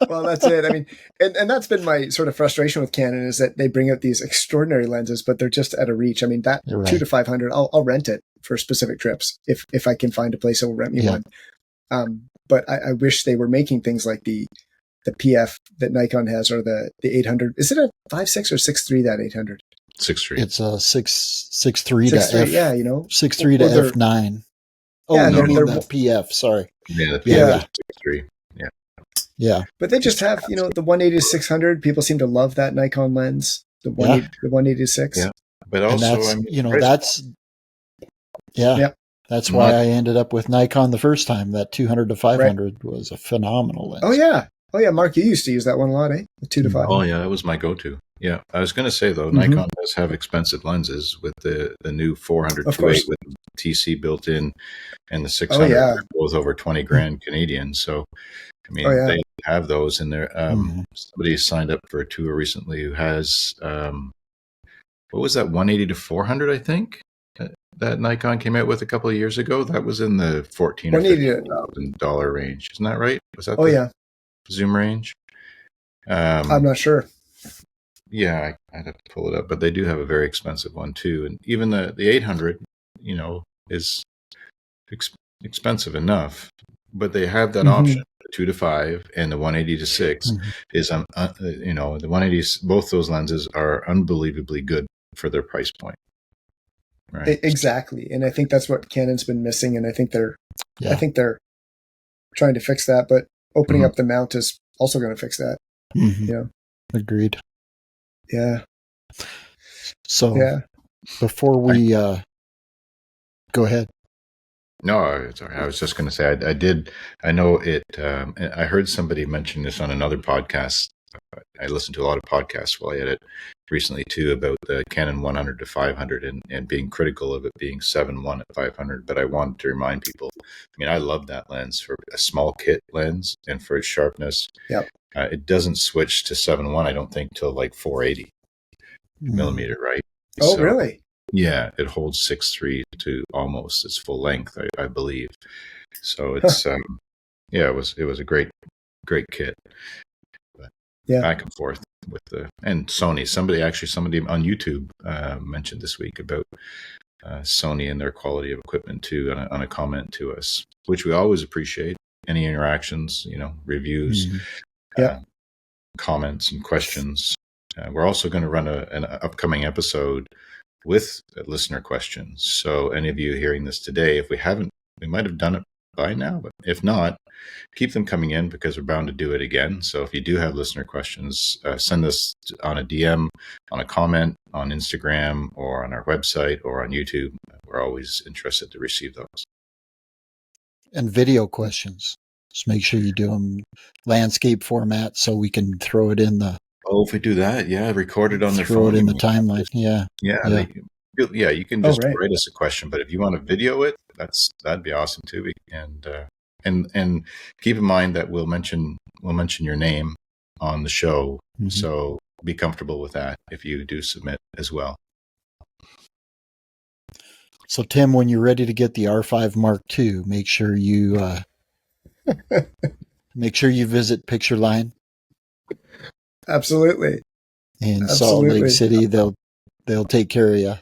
Well, that's it. I mean, and that's been my sort of frustration with Canon, is that they bring out these extraordinary lenses, but they're just out of reach. I mean, that 2 to 500, I'll rent it for specific trips if I can find a place that will rent me one. But I wish they were making things like the PF that Nikon has, or the 800. Is it a 5.6 or 6.3, that 800? 6.3. It's a 6.3 to F. Yeah, 6.3 to F9. Oh, you mean the PF? Sorry. Yeah, the PF 6.3. Yeah. Yeah. But they just have, the 180 to 600. People seem to love that Nikon lens, the 180 to 6. Yeah. But And also, that's, I mean, yeah. That's why Not- I ended up with Nikon the first time. That 200 to 500 was a phenomenal lens. Oh yeah, Mark, you used to use that one a lot, eh? The 2 to 5. Oh yeah, that was my go-to. Yeah, I was going to say though, Mhm. Nikon does have expensive lenses with the new 400 Of 2.8 course. with TC built in, and the 600 yeah. are both over 20 grand Canadian. So, I mean, yeah. they have those in there. Mhm. Somebody signed up for a tour recently who has what was that 180 to 400? I think that Nikon came out with a couple of years ago. That was in the $14,000 or $15,000 range. Isn't that right? Was that the zoom range? I'm not sure. Yeah, I'd have to pull it up, but they do have a very expensive one too. And even the 800, is expensive enough, but they have that option. The 2 to 5 and the 180 to 6 is, the 180, both those lenses are unbelievably good for their price point. Right. Exactly. And I think that's what Canon's been missing. And I think they're trying to fix that, but opening up the mount is also going to fix that. Yeah. Agreed. Yeah. So before we go ahead. No, sorry. I was just going to say I know it. I heard somebody mention this on another podcast. I listened to a lot of podcasts while I edit recently too about the Canon 100 to 500 and being critical of it being 7.1 at 500. But I wanted to remind people, I mean, I love that lens for a small kit lens and for its sharpness. Yep. It doesn't switch to 7.1, I don't think, till like 480 millimeter, right? Oh, really? Yeah, it holds 6.3 to almost its full length, I believe. So it's it was a great kit. But back and forth with and Sony. Somebody on YouTube mentioned this week about Sony and their quality of equipment too on a comment to us, which we always appreciate. Any interactions, reviews, comments and questions. We're also going to run an upcoming episode with listener questions. So any of you hearing this today, if we haven't, we might have done it by now, but if not, keep them coming in because we're bound to do it again. So if you do have listener questions, send us on a DM, on a comment on Instagram or on our website or on YouTube. We're always interested to receive those. And video questions. Just make sure you do them landscape format so we can throw it in the. Oh, if we do that, record it on their phone. Throw it in the timeline. Yeah. You can just write us a question, but if you want to video it, that'd be awesome too. And keep in mind that we'll mention your name on the show, so be comfortable with that if you do submit as well. So Tim, when you're ready to get the R5 Mark II, make sure you visit Pictureline. Absolutely. In Salt Lake City, they'll take care of you.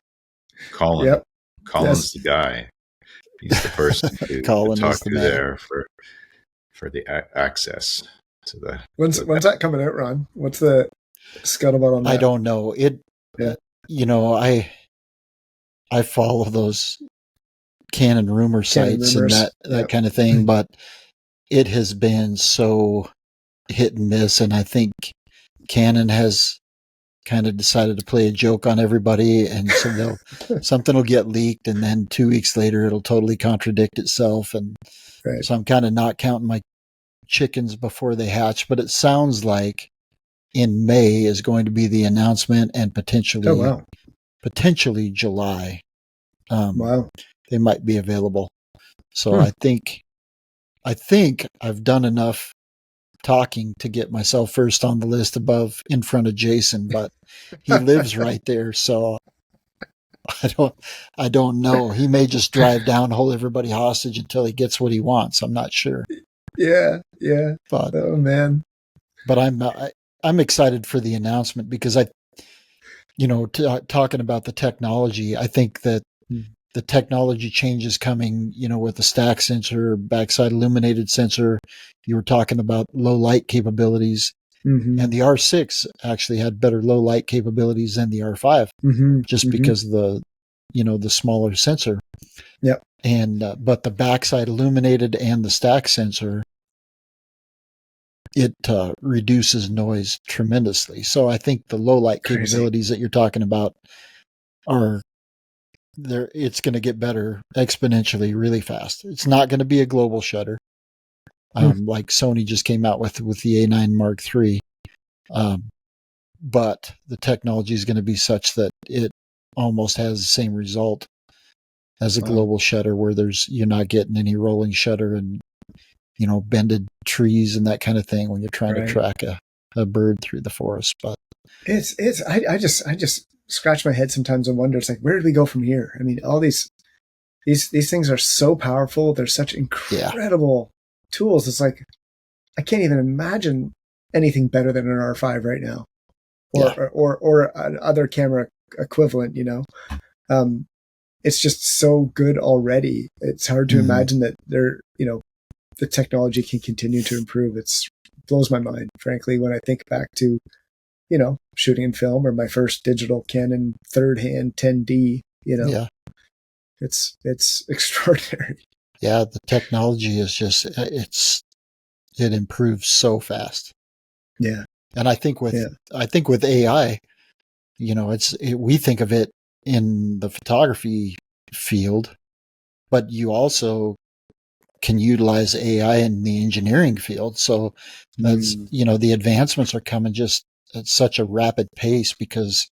Colin. Colin's the guy. He's the person to talk to there for the access to the. When's that coming out, Ron? What's the scuttlebutt on that? I don't know. I follow those Canon rumor sites and that kind of thing, but it has been so hit and miss, and I think Canon has kind of decided to play a joke on everybody, and so something will get leaked, and then 2 weeks later it'll totally contradict itself, and so I'm kind of not counting my chickens before they hatch. But it sounds like in May is going to be the announcement, and potentially July. They might be available. So I think I've done enough talking to get myself first on the list in front of Jason, but he lives right there, so I don't know. He may just drive down, hold everybody hostage until he gets what he wants. I'm not sure. Yeah. But oh man. But I'm excited for the announcement because talking about the technology, I think that the technology change is coming, with the stack sensor, backside illuminated sensor. You were talking about low light capabilities, and the R6 actually had better low light capabilities than the R5, because of the smaller sensor. Yep. And but the backside illuminated and the stack sensor it reduces noise tremendously. So I think the low light capabilities that you're talking about are there. It's going to get better exponentially really fast. It's not going to be a global shutter. Like Sony just came out with the A9 Mark III. But the technology is going to be such that it almost has the same result as a global shutter, where you're not getting any rolling shutter and, bended trees and that kind of thing when you're trying to track a bird through the forest. But I just scratch my head sometimes and wonder, it's like, where did we go from here? I mean, all these things are so powerful. They're such incredible tools. It's like, I can't even imagine anything better than an R5 right now, or an other camera equivalent. It's just so good already. It's hard to imagine that the technology can continue to improve. It blows my mind, frankly, when I think back to, shooting in film, or my first digital Canon third hand 10D. It's extraordinary. Yeah, the technology is just it improves so fast. Yeah. And I think with AI, we think of it in the photography field, but you also can utilize AI in the engineering field. So that's, the advancements are coming just at such a rapid pace because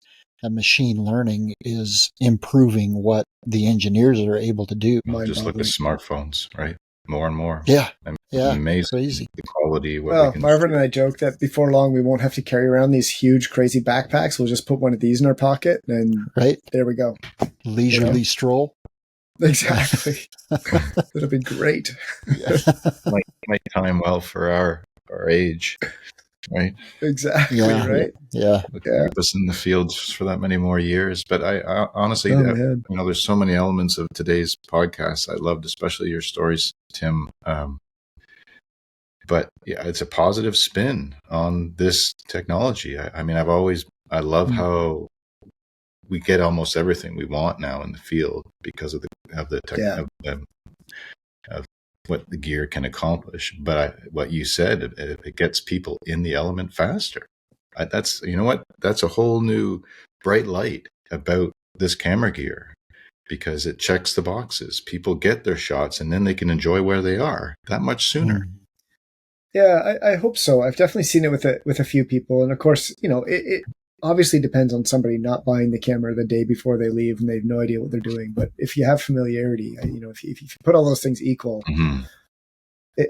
machine learning is improving what the engineers are able to do. Just look at smartphones, right? More and more. Yeah. Amazing. Crazy. The quality. Marvin and I joke that before long, we won't have to carry around these huge, crazy backpacks. We'll just put one of these in our pocket and there we go. Leisurely stroll. Exactly. It'll be great. Might time well for our age. Right. Exactly. Right. Yeah. Keep us in the fields for that many more years. But I honestly, there's so many elements of today's podcast I loved, especially your stories, Tim. But it's a positive spin on this technology. I love how we get almost everything we want now in the field because of what the gear can accomplish. But what you said, it gets people in the element faster. That's a whole new bright light about this camera gear, because it checks the boxes. People get their shots and then they can enjoy where they are that much sooner. Yeah, I hope so. I've definitely seen it with a few people. And of course, it obviously depends on somebody not buying the camera the day before they leave and they have no idea what they're doing. But if you have familiarity, if you put all those things equal,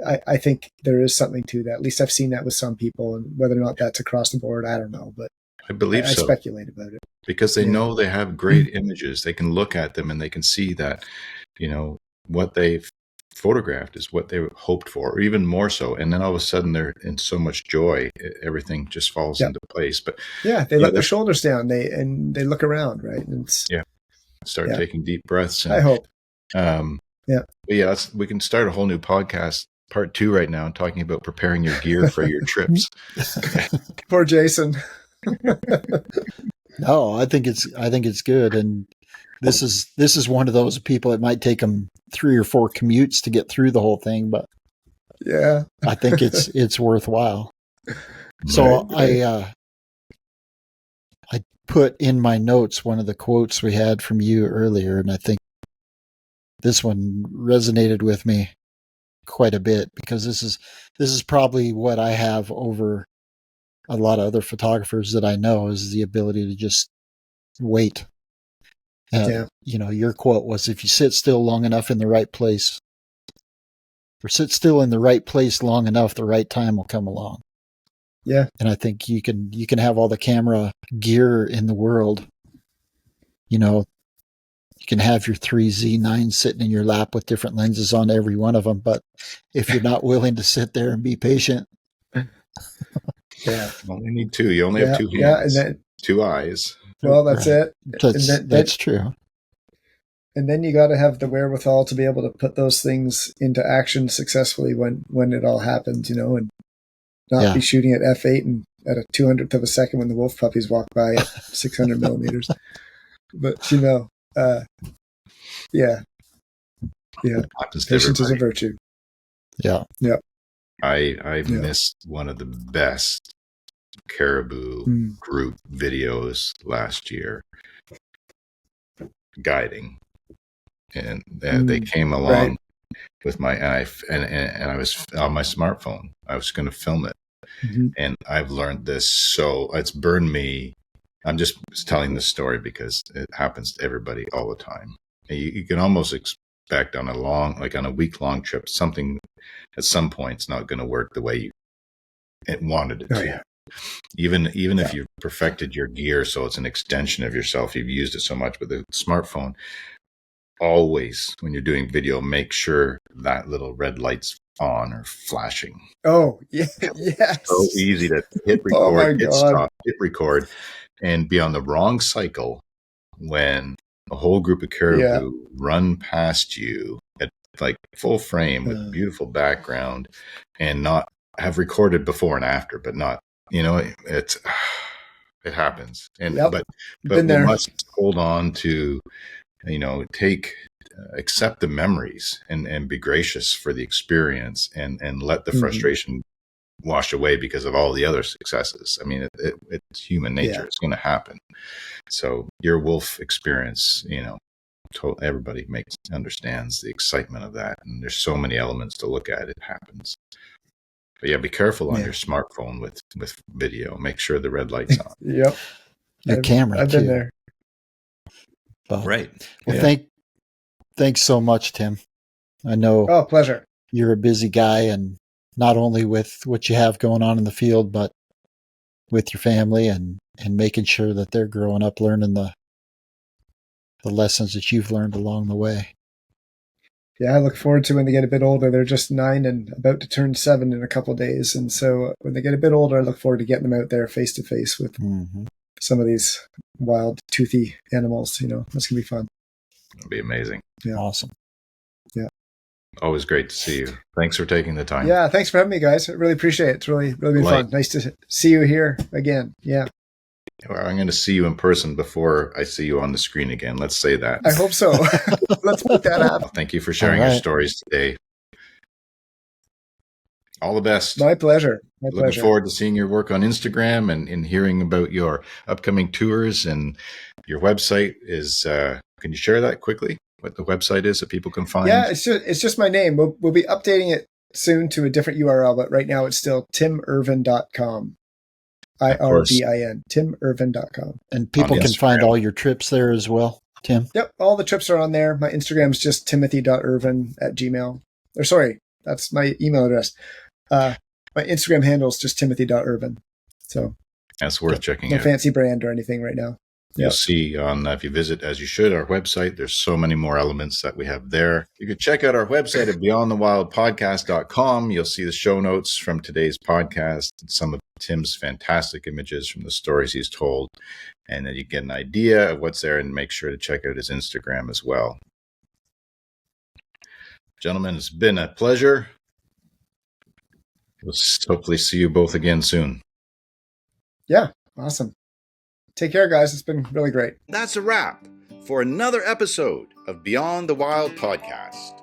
I think there is something to that. At least I've seen that with some people, and whether or not that's across the board, I don't know. But I believe so. I speculate about it. Because they know they have great images. They can look at them and they can see that, what they've photographed is what they hoped for, or even more so. And then all of a sudden they're in so much joy, everything just falls into place. But they let their shoulders down, they look around, right? And start taking deep breaths. And, I hope. We can start a whole new podcast, part 2 right now, talking about preparing your gear for your trips. Poor Jason. No, I think it's good. And this is one of those people, it might take them 3 or 4 commutes to get through the whole thing, but I think it's worthwhile. So I put in my notes one of the quotes we had from you earlier, and I think this one resonated with me quite a bit, because this is probably what I have over a lot of other photographers that I know, is the ability to just wait. Your quote was, if you sit still long enough in the right place, or sit still in the right place long enough, the right time will come along. Yeah. And I think you can have all the camera gear in the world. You can have your 3Z9 sitting in your lap with different lenses on every one of them, but if you're not willing to sit there and be patient. You only need 2. You only have 2 hands, and 2 eyes. Well, that's it. That's true. And then you got to have the wherewithal to be able to put those things into action successfully when it all happens, and not be shooting at f8 and at a 200th of a second when the wolf puppies walk by at 600 millimeters. But patience is a virtue. Yeah. I missed one of the best caribou group videos last year guiding, and they came along with my and I was on my smartphone. I was going to film it, and I've learned this, so it's burned me. I'm just telling this story because it happens to everybody all the time. You can almost expect on a week-long trip, something at some point it's not going to work the way you wanted it to. Yeah. Even if you've perfected your gear, so it's an extension of yourself, you've used it so much with the smartphone. Always, when you're doing video, make sure that little red light's on or flashing. Oh, yeah, yes. So easy to hit record, hit stop, hit record, and be on the wrong cycle when a whole group of caribou run past you at like full frame with beautiful background, and not have recorded before and after, but not, it happens. And but we must hold on to, accept the memories and be gracious for the experience, and let the frustration wash away because of all the other successes. I mean, it's human nature. It's going to happen. So your wolf experience, everybody understands the excitement of that. And there's so many elements to look at. It happens. But yeah, be careful on your smartphone with video. Make sure the red light's on. Yep. Your camera, I've been there. But, right. Well, thanks so much, Tim. I know. Oh, pleasure. You're a busy guy, and not only with what you have going on in the field, but with your family and making sure that they're growing up learning the lessons that you've learned along the way. Yeah, I look forward to when they get a bit older. They're just 9 and about to turn 7 in a couple of days. And so when they get a bit older, I look forward to getting them out there face to face with some of these wild, toothy animals. That's going to be fun. It'll be amazing. Yeah. Awesome. Yeah. Always great to see you. Thanks for taking the time. Yeah, thanks for having me, guys. I really appreciate it. It's really been fun. Nice to see you here again. Yeah. Well, I'm going to see you in person before I see you on the screen again. Let's say that. I hope so. Let's make that happen. Thank you for sharing your stories today. All the best. My pleasure. Looking forward to seeing your work on Instagram and hearing about your upcoming tours. And your website is, can you share that quickly? What the website is that people can find? Yeah, it's just my name. We'll be updating it soon to a different URL, but right now it's still timirvin.com. IRVIN, timirvin.com. And people can find all your trips there as well, Tim? Yep, all the trips are on there. My Instagram is just timothy.irvin@gmail. Or sorry, that's my email address. My Instagram handle is just timothy.irvin. So that's worth checking out. No fancy brand or anything right now. You'll see if you visit, as you should, our website, there's so many more elements that we have there. You can check out our website at beyondthewildpodcast.com. You'll see the show notes from today's podcast and some of Tim's fantastic images from the stories he's told. And then you get an idea of what's there, and make sure to check out his Instagram as well. Gentlemen, it's been a pleasure. We'll hopefully see you both again soon. Yeah, awesome. Take care, guys. It's been really great. That's a wrap for another episode of Beyond the Wild podcast.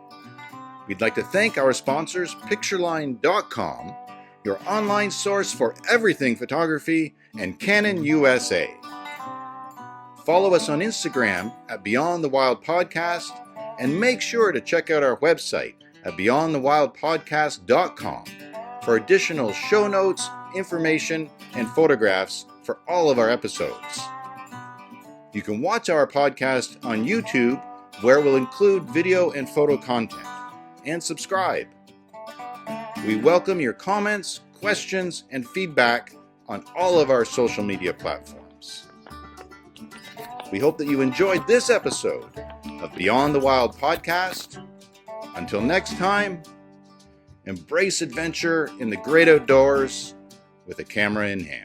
We'd like to thank our sponsors, Pictureline.com, your online source for everything photography, and Canon USA. Follow us on Instagram at Beyond the Wild Podcast, and make sure to check out our website at beyondthewildpodcast.com for additional show notes, information, and photographs for all of our episodes. You can watch our podcast on YouTube, where we'll include video and photo content, and subscribe. We welcome your comments, questions, and feedback on all of our social media platforms. We hope that you enjoyed this episode of Beyond the Wild podcast. Until next time, embrace adventure in the great outdoors with a camera in hand.